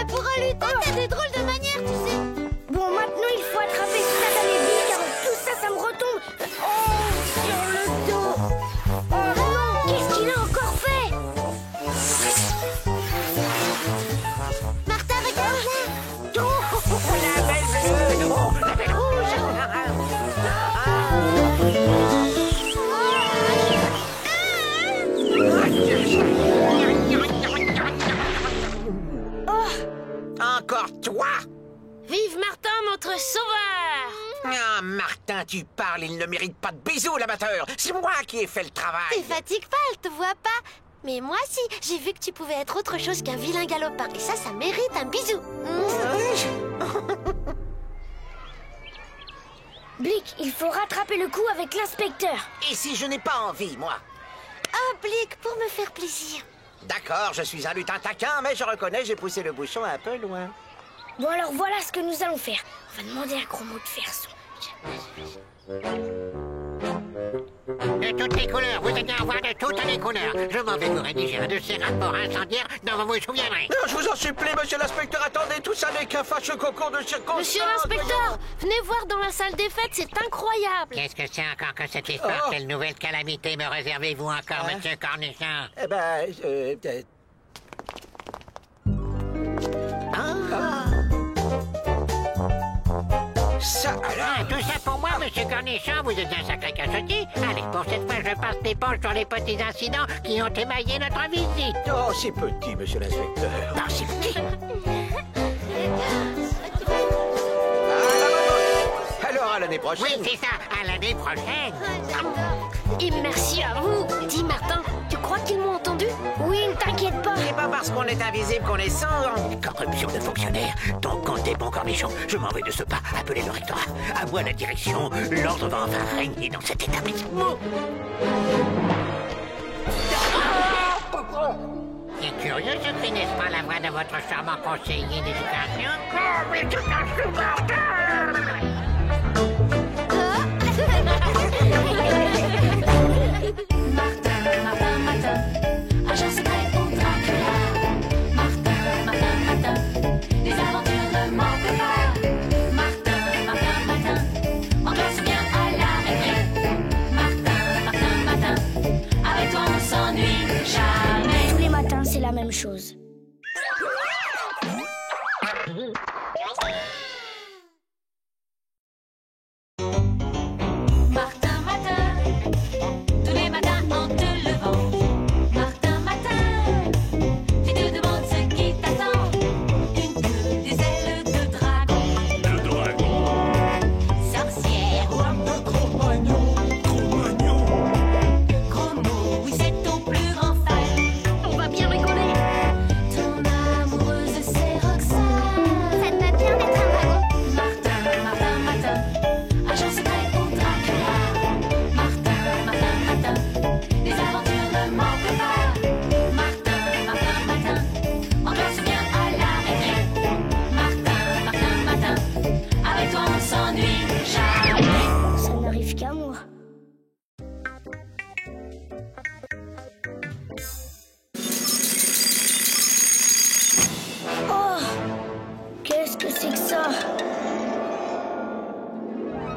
Pour un lutin, t'as des drôles de manières, tu sais. Bon, maintenant il faut attraper ça dans les billes, car tout ça, ça me retombe. Oh, sur le dos. Oh non, qu'est-ce qu'il a encore fait? Martin, regarde là. La belle bleue. La belle rouge. Encore toi? Vive Martin, notre sauveur! Ah, Martin, tu parles, il ne mérite pas de bisous, l'amateur. C'est moi qui ai fait le travail. T'es fatigue pas, elle te voit pas. Mais moi si, j'ai vu que tu pouvais être autre chose qu'un vilain galopin. Et ça mérite un bisou. Blick, il faut rattraper le coup avec l'inspecteur. Et si je n'ai pas envie, moi? Ah, Blick, pour me faire plaisir. D'accord, je suis un lutin taquin, mais je reconnais, j'ai poussé le bouchon un peu loin. Bon, alors voilà ce que nous allons faire. On va demander à Gros Mot de faire son. De toutes les couleurs, vous allez en voir de toutes les couleurs. Je m'en vais vous rédiger un de ces rapports incendiaires dont vous vous souviendrez. Non, je vous en supplie, monsieur l'inspecteur, attendez, tout ça n'est qu'un fâcheux concours de circonstances. Monsieur l'inspecteur, venez voir dans la salle des fêtes, c'est incroyable. Qu'est-ce que c'est encore que cette histoire? Quelle nouvelle calamité me réservez-vous encore, monsieur Cornichon? Eh ben, ça alors? Tout ça pour moi, monsieur Cornichon, vous êtes un sacré cachotier. Allez, pour cette fois, je passe l'éponge sur les petits incidents qui ont émaillé notre visite. Oh, c'est petit, monsieur l'inspecteur. Non, c'est petit. Alors, à l'année prochaine. Oui, c'est ça, à l'année prochaine. Et merci à vous. Dis, Martin, tu crois qu'ils m'ont entendu? Oui, ne t'inquiète pas. C'est pas parce qu'on est invisible qu'on est sourd. Corruption de fonctionnaires. Donc, comptez bon Cornichon. Je m'en vais de ce pas appeler le rectorat. À moi la direction. L'ordre va enfin régner dans cet établissement. C'est curieux ce cri, n'est-ce pas, la voix de votre charmant conseiller d'éducation? Oh, mais c'est insupportable! Martin, Martin, Martin, agent secret pour Dracula. Martin, Martin, Martin, les aventures ne manquent pas. Martin, Martin, Martin, on doit se bien à la récré. Martin, Martin, Martin, avec toi on s'ennuie jamais. Tous les matins, c'est la même chose. Martin, Martin, tous les matins en te levant. Martin, Martin, tu te demandes ce qui t'attend. Une queue, des ailes de dragon. De dragon. Sorcière ou un peu Cro-Magnon. Cro-Magnon. Gros mot, oui c'est ton plus grand fan. On va bien rigoler. Ton amoureuse c'est Roxane. Ça te va bien d'être un dragon. Martin, Martin, Martin, agent secret pour Dracula. Martin, Martin, Martin, les aventures ne manquent pas. Martin, Martin, Martin, on doit se bien à la récré. Martin, Martin, Martin, avec toi on s'ennuie jamais. Ça n'arrive qu'à moi. Oh, qu'est-ce que c'est que ça?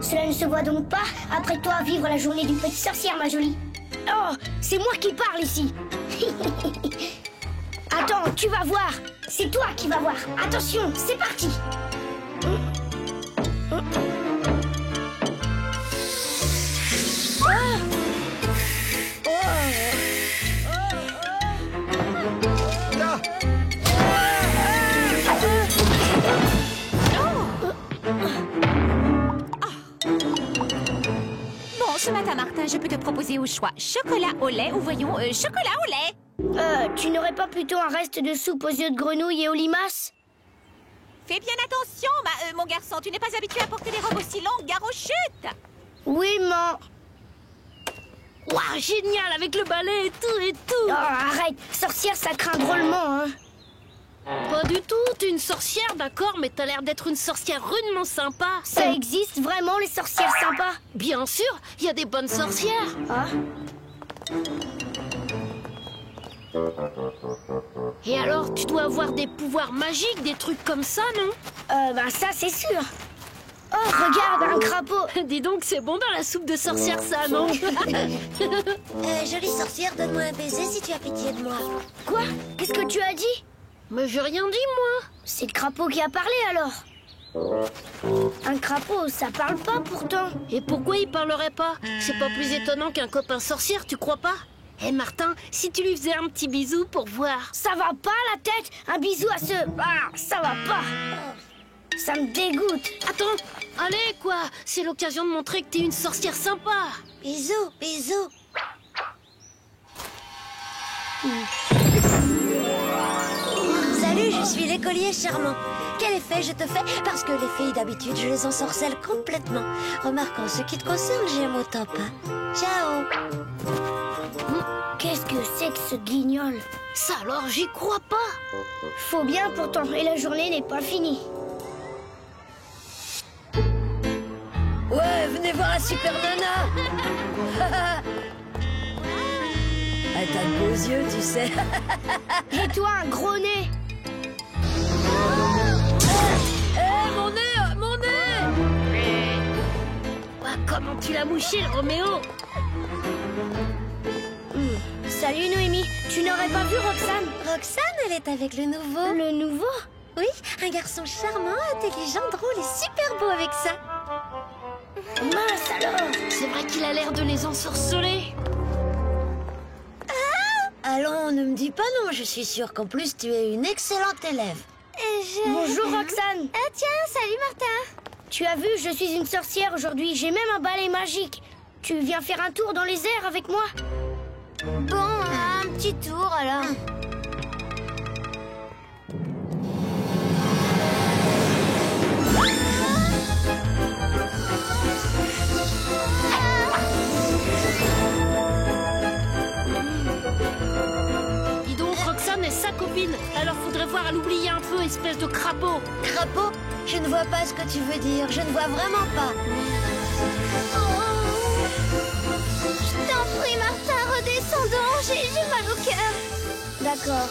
Cela ne se voit donc pas? Apprête-toi à vivre la journée d'une petite sorcière, ma jolie. Oh, c'est moi qui parle ici. Attends, tu vas voir. C'est toi qui vas voir. Attention, c'est parti. Oh. ce matin, Martin, je peux te proposer au choix chocolat au lait ou voyons, chocolat au lait. Tu n'aurais pas plutôt un reste de soupe aux yeux de grenouille et aux limaces? Fais bien attention, mon garçon, tu n'es pas habitué à porter des robes aussi longues, gare aux chutes. Oui, maman. Waouh, génial, avec le balai et tout. Oh, arrête, sorcière, ça craint drôlement, hein. Pas du tout, t'es une sorcière, d'accord, mais t'as l'air d'être une sorcière rudement sympa. Ça existe vraiment, les sorcières sympas? Bien sûr, il y a des bonnes sorcières. Ah. Et alors, tu dois avoir des pouvoirs magiques, des trucs comme ça, non? Ben ça, c'est sûr. Oh, regarde, un crapaud. Dis donc, c'est bon dans la soupe de sorcière, ça, non? Jolie sorcière, donne-moi un baiser si tu as pitié de moi. Quoi? Qu'est-ce que tu as dit? Mais j'ai rien dit, moi. C'est le crapaud qui a parlé, alors. Un crapaud, ça parle pas, pourtant. Et pourquoi il parlerait pas? C'est pas plus étonnant qu'un copain sorcière, tu crois pas? Eh Martin, si tu lui faisais un petit bisou pour voir. Ça va pas, la tête? Un bisou à ce... Ah, ça va pas. Ça me dégoûte. Attends, allez, quoi. C'est l'occasion de montrer que t'es une sorcière sympa. Bisous, bisous. Salut, je suis l'écolier charmant. Quel effet je te fais? Parce que les filles d'habitude, je les ensorcelle complètement. Remarque, en ce qui te concerne, j'aime autant pas. Ciao. Qu'est-ce que c'est que ce guignol? Ça alors, j'y crois pas. Faut bien pourtant, et la journée n'est pas finie. Ouais, venez voir la super nana. Elle t'a de beaux yeux, tu sais. Et toi, un gros nez. Mon nez, mon nez. Comment tu l'as mouché, le Roméo? Salut Noémie, tu n'aurais pas vu Roxane? Roxane, elle est avec le nouveau. Le nouveau? Oui, un garçon charmant, intelligent, drôle et super beau avec ça. Mince alors. C'est vrai qu'il a l'air de les ensorceler. Allons, ne me dis pas non, je suis sûre qu'en plus tu es une excellente élève. Bonjour Roxane. Ah tiens, salut Martin. Tu as vu, je suis une sorcière aujourd'hui, j'ai même un balai magique. Tu viens faire un tour dans les airs avec moi? Bon, un petit tour alors. Dis donc, Roxane est sa copine. Alors faudrait voir à l'oublier un peu, espèce de crapaud. Crapaud? Je ne vois pas ce que tu veux dire, je ne vois vraiment pas. Je t'en prie Martin, redescendons, j'ai mal au cœur. D'accord.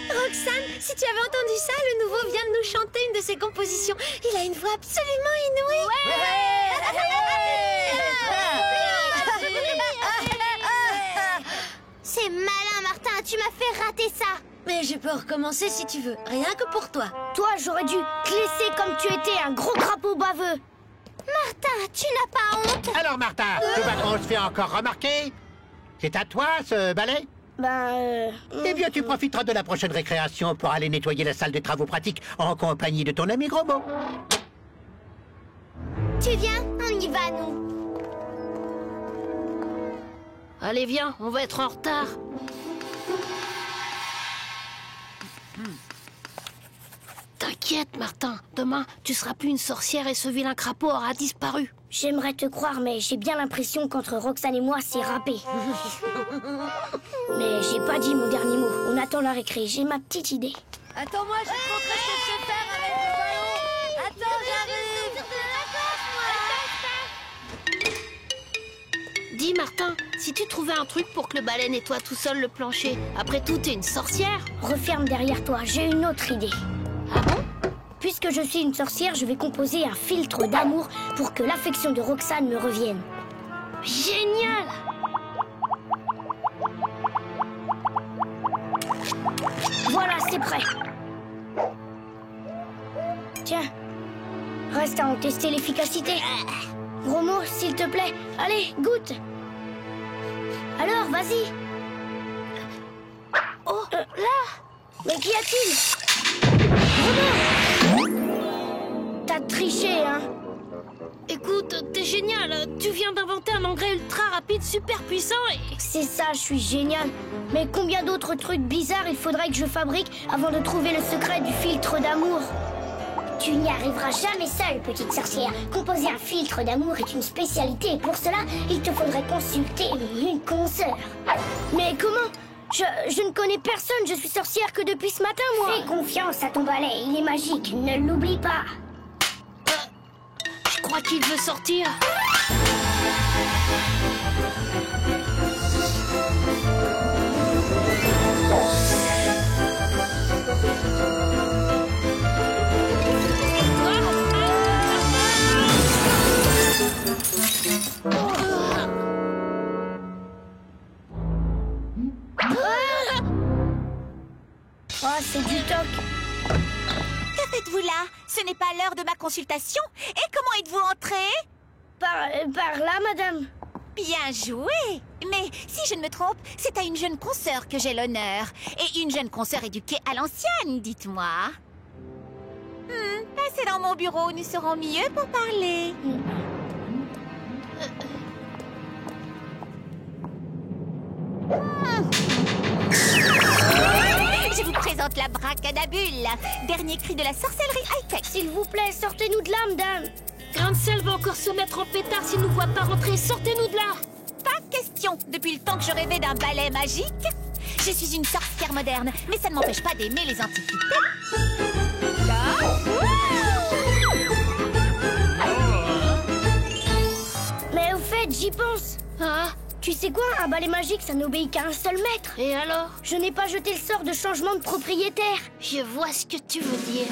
Roxane, si tu avais entendu ça, le nouveau vient de nous chanter une de ses compositions. Il a une voix absolument inouïe. C'est malin Martin, tu m'as fait rater ça. Mais je peux recommencer si tu veux, rien que pour toi. Toi, j'aurais dû te laisser comme tu étais, un gros crapaud baveux. Martin, tu n'as pas honte? Alors, Martin, tu vas qu'on se fait encore remarquer? C'est à toi, ce balai? Eh bien, tu profiteras de la prochaine récréation pour aller nettoyer la salle de travaux pratiques en compagnie de ton ami Grobo. Tu viens? On y va, nous. Allez, viens, on va être en retard. T'inquiète, Martin. Demain, tu seras plus une sorcière et ce vilain crapaud aura disparu. J'aimerais te croire, mais j'ai bien l'impression qu'entre Roxane et moi, c'est râpé. Mais j'ai pas dit mon dernier mot. On attend la récré. J'ai ma petite idée. Attends-moi, je vais te montrer ce que je sais faire avec le ballon. Attends, j'arrive. Dis, Martin, si tu trouvais un truc pour que le balai nettoie tout seul le plancher, après tout, t'es une sorcière. Referme derrière toi, j'ai une autre idée. Ah bon? Puisque je suis une sorcière, je vais composer un filtre d'amour pour que l'affection de Roxane me revienne. Génial! Voilà, c'est prêt. Tiens, reste à en tester l'efficacité. Gros mot, s'il te plaît. Allez, goûte. Alors, vas-y. Oh, là! Mais qu'y a-t-il? Gros mot! Écoute, t'es génial. Tu viens d'inventer un engrais ultra rapide, super puissant et... C'est ça, je suis génial. Mais combien d'autres trucs bizarres il faudrait que je fabrique avant de trouver le secret du filtre d'amour? Tu n'y arriveras jamais seule, petite sorcière. Composer un filtre d'amour est une spécialité et pour cela, il te faudrait consulter une consoeur. Mais comment? Je ne connais personne, je suis sorcière que depuis ce matin, moi. Fais confiance à ton balai, il est magique, ne l'oublie pas. Je crois qu'il veut sortir. Oh, c'est du toc. Que faites-vous là? Ce n'est pas l'heure de ma consultation. Et comment êtes-vous entré? Par là, madame. Bien joué. Mais si je ne me trompe, c'est à une jeune consoeur que j'ai l'honneur. Et une jeune consoeur éduquée à l'ancienne, dites-moi. Passez dans mon bureau, nous serons mieux pour parler. Je vous présente la bracadabule, dernier cri de la sorcellerie high-tech. S'il vous plaît, sortez-nous de là, madame. Grincel va encore se mettre en pétard s'il nous voit pas rentrer. Sortez-nous de là. Pas question. Depuis le temps que je rêvais d'un balai magique. Je suis une sorcière moderne, mais ça ne m'empêche pas d'aimer les antiquités. Mais au fait, j'y pense. Ah, tu sais quoi, un balai magique, ça n'obéit qu'à un seul maître. et alors? Je n'ai pas jeté le sort de changement de propriétaire. Je vois ce que tu veux dire.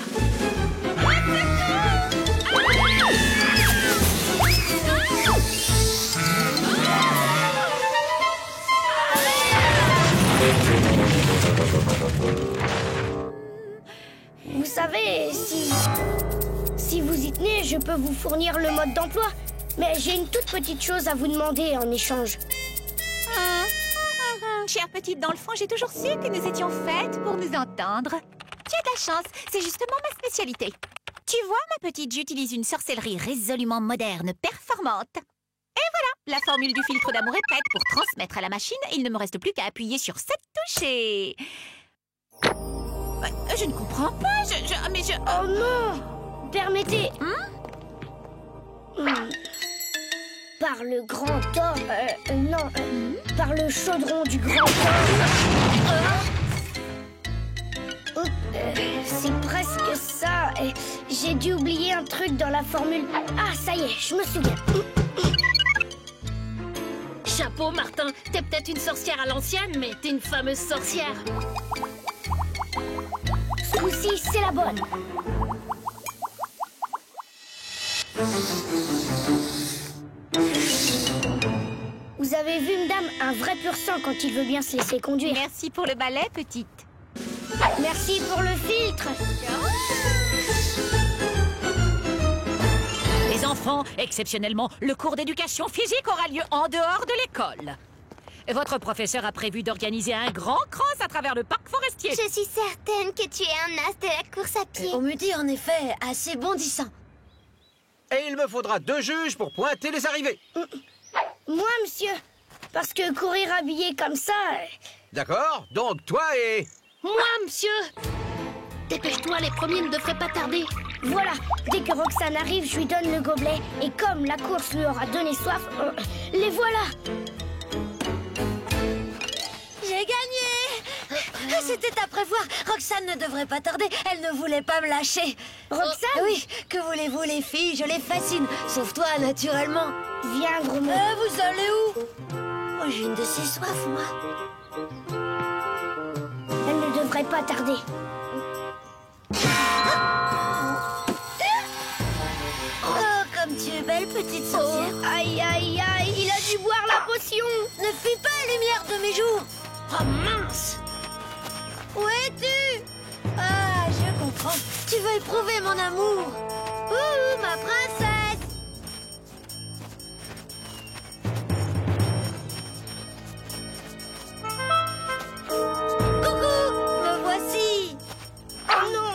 Vous savez, si vous y tenez, je peux vous fournir le mode d'emploi. Mais j'ai une toute petite chose à vous demander en échange. Chère petite dans le fond, j'ai toujours su que nous étions faites pour nous entendre. Tu as de la chance, c'est justement ma spécialité. Tu vois, ma petite, j'utilise une sorcellerie résolument moderne, performante. Et voilà, la formule du filtre d'amour est prête pour transmettre à la machine. Il ne me reste plus qu'à appuyer sur cette touche et... Je ne comprends pas, Oh non! Permettez... Par le grand or... par le chaudron du grand or... c'est presque ça. J'ai dû oublier un truc dans la formule. Ah, ça y est, je me souviens. Chapeau, Martin. T'es peut-être une sorcière à l'ancienne, mais t'es une fameuse sorcière. Ce coup-ci, c'est la bonne. Vous avez vu, madame, un vrai pur sang quand il veut bien se laisser conduire. Merci pour le balai, petite. Merci pour le filtre. Les enfants, exceptionnellement, le cours d'éducation physique aura lieu en dehors de l'école. Votre professeur a prévu d'organiser un grand cross à travers le parc forestier. Je suis certaine que tu es un as de la course à pied. On me dit en effet assez bondissant. Et il me faudra 2 juges pour pointer les arrivées. Moi, monsieur. Parce que courir habillé comme ça... D'accord? Donc toi et... Moi, monsieur. Dépêche-toi, les premiers ne devraient pas tarder. Voilà, dès que Roxane arrive, je lui donne le gobelet. Et comme la course lui aura donné soif, les voilà. J'ai gagné! C'était à prévoir. Roxane ne devrait pas tarder. Elle ne voulait pas me lâcher. Roxane? Oui, que voulez-vous les filles? Je les fascine. Sauf toi, naturellement. Viens, gros mot. Vous allez où? Oh, j'ai une de ces soifs, moi. Elle ne devrait pas tarder. Oh, comme tu es belle, petite sorcière. Aïe, aïe, aïe, il a dû boire la potion. Ne fuis pas, lumière de mes jours. Oh mince! Où es-tu? Ah, je comprends. Tu veux éprouver mon amour. Ouh, ma princesse. Coucou, me voici. Oh non!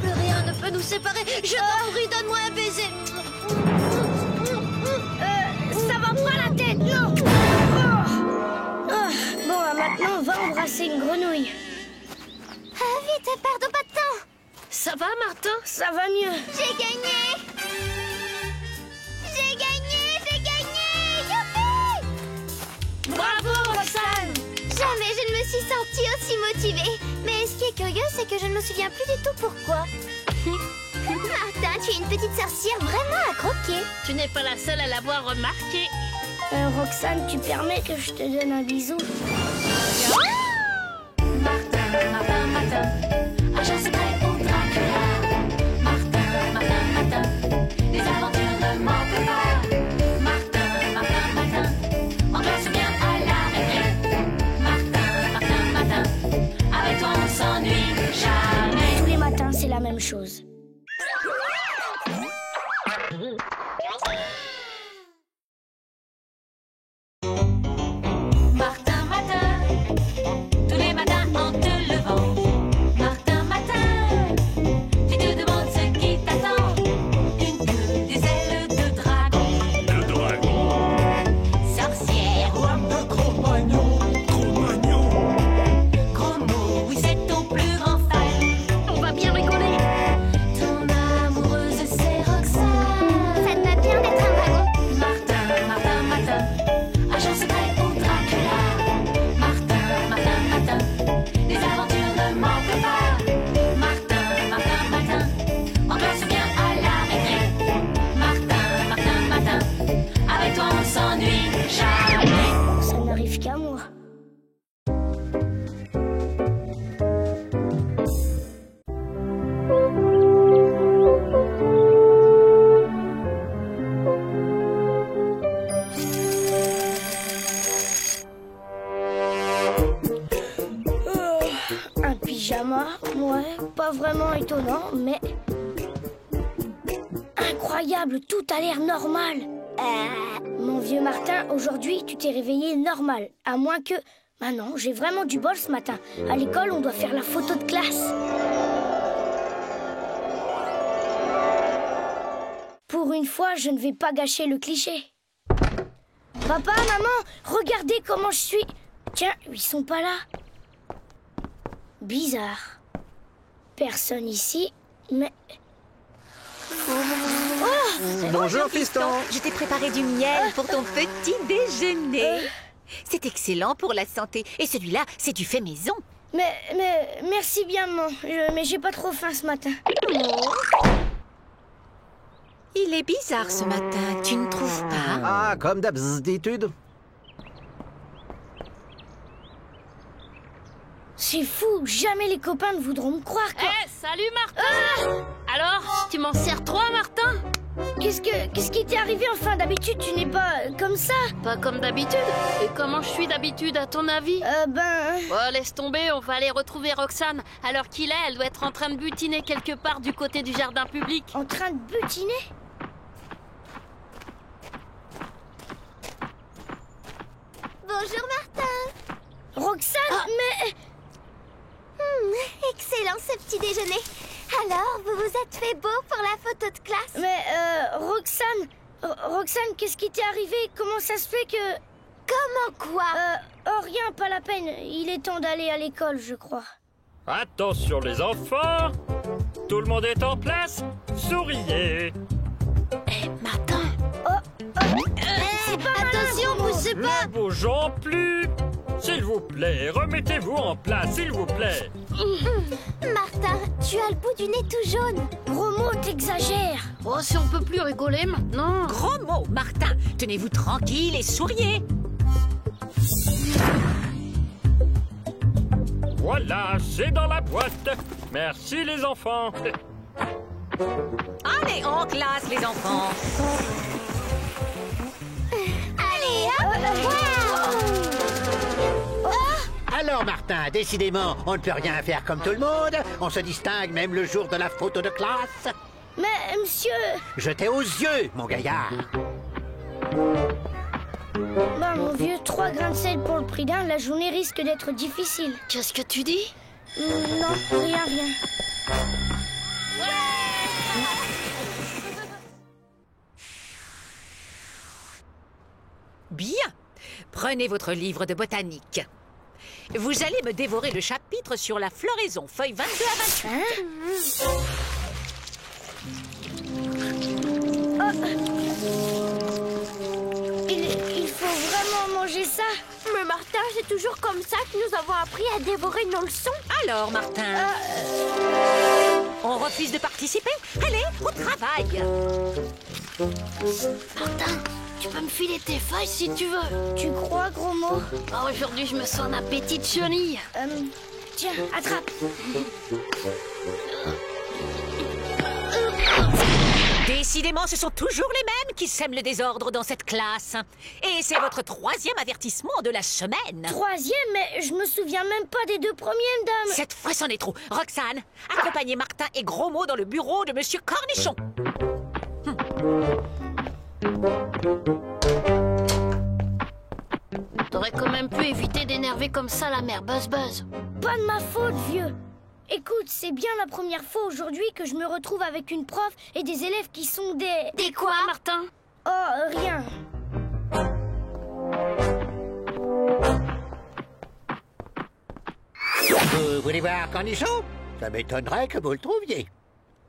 Plus rien ne peut nous séparer. Je t'en prie, donne-moi un baiser. Ça va pas la tête, non. Bon, maintenant, on va embrasser une grenouille. Vite, perdons pas de temps. Ça va, Martin? Ça va mieux. J'ai gagné. J'ai gagné. Youpi! Bravo, Roxane. Jamais je ne me suis sentie aussi motivée. Mais ce qui est curieux, c'est que je ne me souviens plus du tout pourquoi. Martin, tu es une petite sorcière vraiment à croquer. Tu n'es pas la seule à l'avoir remarqué. Roxane, tu permets que je te donne un bisou? Martin, agent secret pour Dracula. Martin, les aventures ne manquent pas. Martin, on doit se bien à la récré. Martin, avec toi on s'ennuie jamais. Tous les matins, c'est la même chose. Martin, tous les matins en te levant. Martin, tu te demandes ce qui t'attend. Une queue, des ailes de dragon. De dragon. Sorcière. Roi de Cro-Magnon. Gros mot, oui c'est ton plus grand fan. On va bien rigoler. Ton amoureuse c'est Roxane. Ça te va bien d'être un dragon. Martin, agent secret pour Dracula. Martin, les aventures ne manquent pas. Martin, on doit se bien à la récré. Martin, avec toi on s'ennuie jamais. Ça n'arrive qu'à moi. Un pyjama, ouais, pas vraiment étonnant, mais... Incroyable, tout a l'air normal. Mon vieux Martin, aujourd'hui, tu t'es réveillé normal. À moins que... Ah non, j'ai vraiment du bol ce matin. À l'école, on doit faire la photo de classe. Pour une fois, je ne vais pas gâcher le cliché. Papa, maman, regardez comment je suis. Tiens, ils sont pas là. Bizarre. Personne ici, mais... Bonjour, fiston. Je t'ai préparé du miel pour ton petit déjeuner. C'est excellent pour la santé. Et celui-là, c'est du fait maison. Mais merci bien, maman. Mais j'ai pas trop faim ce matin. Il est bizarre ce matin, tu ne trouves pas? Ah, comme d'habitude. C'est fou, jamais les copains ne voudront me croire que... Salut Martin. Alors, tu m'en sers trois, Martin? Qu'est-ce qui t'est arrivé enfin? D'habitude, tu n'es pas comme ça. Pas comme d'habitude? Et comment je suis d'habitude, à ton avis? Oh, laisse tomber, on va aller retrouver Roxane. Alors qu'il est, elle doit être en train de butiner quelque part du côté du jardin public. En train de butiner? Bonjour, Martin. Roxane, mais... Excellent ce petit déjeuner. Alors, vous vous êtes fait beau pour la photo de classe? Mais, Roxane, qu'est-ce qui t'est arrivé? Comment ça se fait que... Comment quoi? Rien, pas la peine. Il est temps d'aller à l'école, je crois. Attention les enfants. Tout le monde est en place. Souriez. Martin. Attention, poussez pas. Ne bougeons plus. S'il vous plaît, remettez-vous en place, s'il vous plaît. Martin, tu as le bout du nez tout jaune. Gros mot, t'exagères. Oh, si on peut plus rigoler maintenant. Gros mot, Martin. Tenez-vous tranquille et souriez. Voilà, c'est dans la boîte. Merci les enfants. Allez, en classe les enfants. Allez, hop. Alors, Martin, décidément, on ne peut rien faire comme tout le monde. On se distingue même le jour de la photo de classe. Mais, monsieur... Jetez aux yeux, mon gaillard. Bah, mon vieux, 3 grains de sel pour le prix d'un, la journée risque d'être difficile. Qu'est-ce que tu dis? Non, rien. Prenez votre livre de botanique. Vous allez me dévorer le chapitre sur la floraison, feuilles 22 à 28. Il faut vraiment manger ça. Mais Martin, c'est toujours comme ça que nous avons appris à dévorer nos leçons. Alors, Martin, on refuse de participer? Allez, au travail. Martin, tu peux me filer tes feuilles si tu veux. Tu crois, gros mot? Oh, aujourd'hui, je me sens un appétit de chenille. Tiens, attrape. Décidément, ce sont toujours les mêmes qui sèment le désordre dans cette classe. Et c'est votre 3e avertissement de la semaine. 3e, mais je me souviens même pas des 2 premières, dame. Cette fois, c'en est trop. Roxane, accompagnez Martin et Gros Mot dans le bureau de Monsieur Cornichon. T'aurais quand même pu éviter d'énerver comme ça la mère Buzz Buzz. Pas de ma faute, vieux. Écoute, c'est bien la première fois aujourd'hui que je me retrouve avec une prof et des élèves qui sont des... Des quoi, Martin? Oh, rien. Vous voulez voir Cornichon? Ça m'étonnerait que vous le trouviez.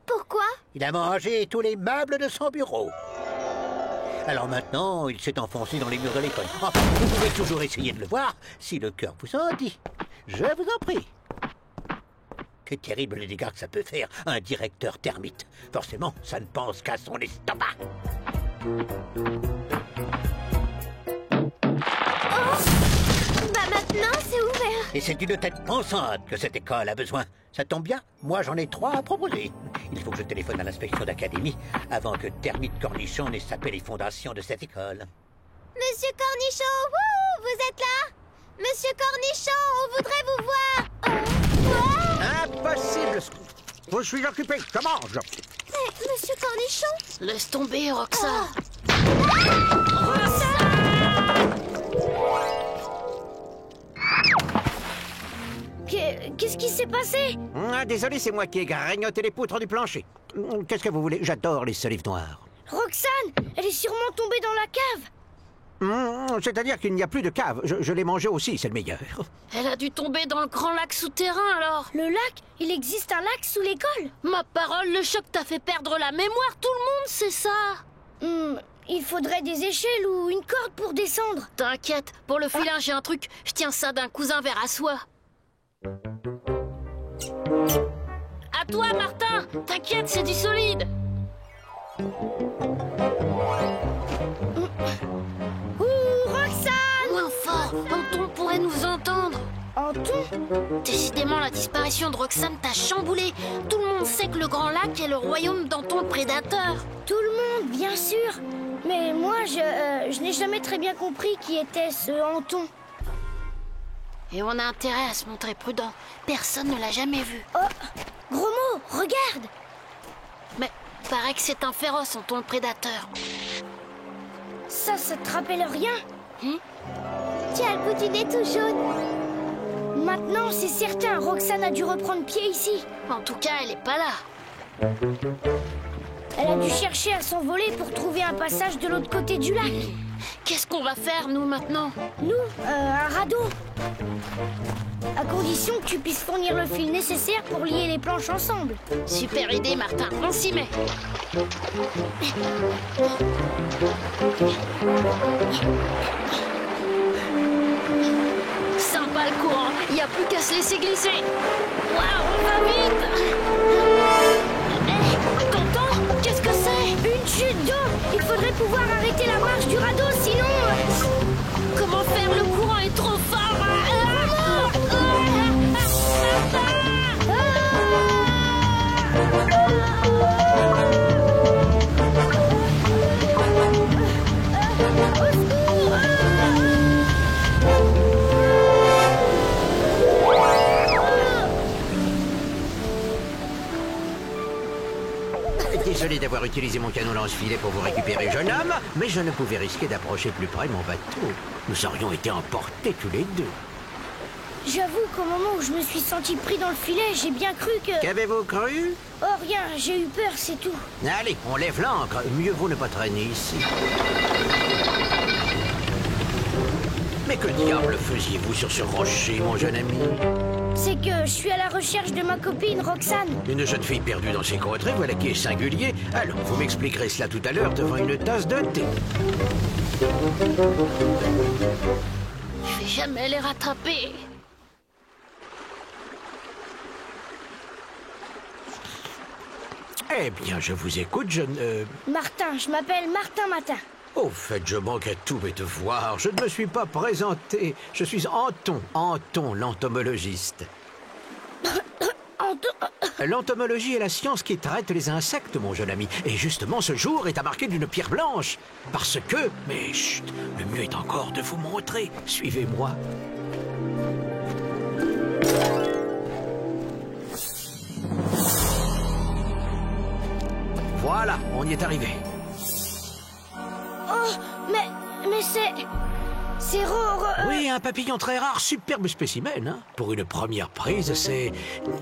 Pourquoi? Il a mangé tous les meubles de son bureau. Alors maintenant, il s'est enfoncé dans les murs de l'école. Enfin, vous pouvez toujours essayer de le voir, si le cœur vous en dit. Je vous en prie. Quel terrible les dégâts que ça peut faire, un directeur termite. Forcément, ça ne pense qu'à son estomac. Bah maintenant, c'est ouvert. Et c'est d'une tête pensante que cette école a besoin. Ça tombe bien, moi j'en ai 3 à proposer. Il faut que je téléphone à l'inspection d'académie avant que Termite Cornichon n'ait sapé les fondations de cette école. Monsieur Cornichon, wouh, vous êtes là? Monsieur Cornichon, on voudrait vous voir. Impossible. Je suis occupé. Je mange. Mais, Monsieur Cornichon? Laisse tomber, Roxane. Qu'est-ce qui s'est passé? Désolé, c'est moi qui ai grignoté les poutres du plancher. Qu'est-ce que vous voulez? J'adore les solives noires. Roxane, elle est sûrement tombée dans la cave. C'est-à-dire qu'il n'y a plus de cave. Je l'ai mangé aussi, c'est le meilleur. Elle a dû tomber dans le grand lac souterrain, alors. Le lac? Il existe un lac sous l'école? Ma parole, le choc t'a fait perdre la mémoire, tout le monde sait ça. Il faudrait des échelles ou une corde pour descendre. T'inquiète, pour le filin, j'ai un truc. Je tiens ça d'un cousin vers à soie. À toi, Martin. T'inquiète, c'est du solide. Roxane! Moins fort, Anton pourrait nous entendre. Anton? Décidément, la disparition de Roxane t'a chamboulé. Tout le monde sait que le Grand Lac est le royaume d'Anton le prédateur. Tout le monde, bien sûr. Mais moi, je n'ai jamais très bien compris qui était ce Anton. Et on a intérêt à se montrer prudent. Personne ne l'a jamais vu. Oh, Gros Mot, regarde! Mais paraît que c'est un féroce, Anton le prédateur. Ça te rappelle rien? Tu as le bout du nez tout jaune. Maintenant, c'est certain, Roxane a dû reprendre pied ici. En tout cas, elle est pas là. Elle a dû chercher à s'envoler pour trouver un passage de l'autre côté du lac. Qu'est-ce qu'on va faire, nous, maintenant? Nous, un radeau. À condition que tu puisses fournir le fil nécessaire pour lier les planches ensemble. Super idée, Martin. On s'y met. Sympa le courant. Il n'y a plus qu'à se laisser glisser. Waouh, on va vite. T'entends? Qu'est-ce que c'est? Une chute d'eau. Il faudrait pouvoir arrêter la marche du radeau, sinon... Comment faire? Le courant est trop fort. Désolé d'avoir utilisé mon canon lance-filet pour vous récupérer, jeune homme, mais je ne pouvais risquer d'approcher plus près mon bateau. Nous aurions été emportés tous les deux. J'avoue qu'au moment où je me suis senti pris dans le filet, j'ai bien cru que... Qu'avez-vous cru? Oh, rien, j'ai eu peur, c'est tout. Allez, on lève l'ancre. Mieux vaut ne pas traîner ici. Mais que diable faisiez-vous sur ce rocher, mon jeune ami? C'est que je suis à la recherche de ma copine, Roxane. Une jeune fille perdue dans ses contrées, voilà qui est singulier. Alors, vous m'expliquerez cela tout à l'heure devant une tasse de thé. Je vais jamais les rattraper. Eh bien, je vous écoute, jeune... Martin, je m'appelle Martin Matin. Au fait, je manque à tous mes devoirs. Je ne me suis pas présenté. Je suis Anton, l'entomologiste. L'entomologie est la science qui traite les insectes, mon jeune ami. Et justement, ce jour est à marquer d'une pierre blanche. Parce que... Mais chut, le mieux est encore de vous montrer. Suivez-moi. Voilà, on y est arrivé. Oh, mais c'est Oui, un papillon très rare, superbe spécimen, hein. Pour une première prise, c'est...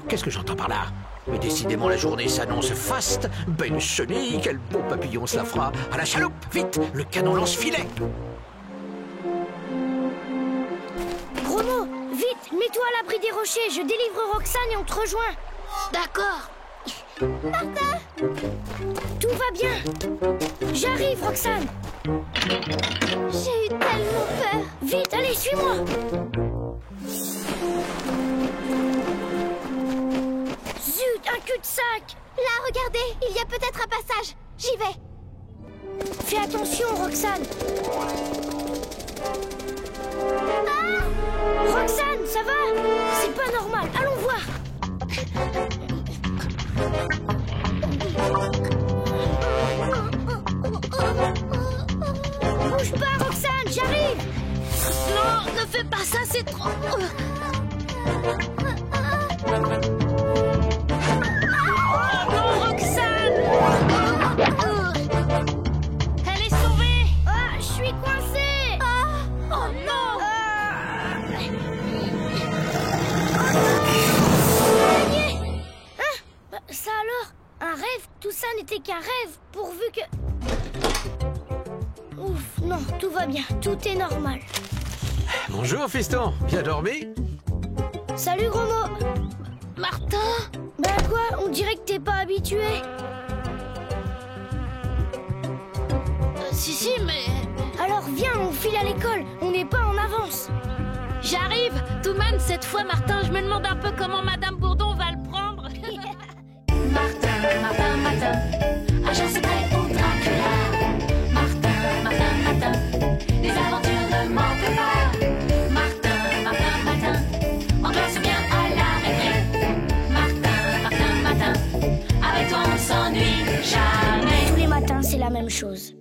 Qu'est-ce que j'entends par là? Mais décidément, la journée s'annonce faste. Belle chenille, quel beau papillon cela fera. À la chaloupe, vite, le canon lance-filet. Romo, vite, mets-toi à l'abri des rochers. Je délivre Roxane et on te rejoint. D'accord. Martin! Tout va bien. J'arrive, Roxane. J'ai eu tellement peur. Vite, allez, suis-moi. Zut, un cul-de-sac. Là, regardez, il y a peut-être un passage. J'y vais. Fais attention, Roxane. Ah! Roxane, ça va? C'est pas normal. Allons voir. Bouge pas, Roxane, j'arrive. Non, ne fais pas ça, c'est trop... Elle est sauvée. Ah, je suis coincée. Oh non. Ça alors? Un rêve? Tout ça n'était qu'un rêve, pourvu que... Ouf, non, tout va bien, tout est normal. Bonjour, fiston. Bien dormi? Salut, gros mot. Martin? Ben quoi? On dirait que t'es pas habitué. Si, mais... Alors viens, on file à l'école. On n'est pas en avance. J'arrive. Touman, cette fois, Martin, je me demande un peu comment Madame Bourdon va le prendre. Martin, agent secret ou Dracula. Martin, les aventures ne manquent pas. Martin, on doit se bien à la récré. Martin, avec toi on s'ennuie jamais. Tous les matins, c'est la même chose.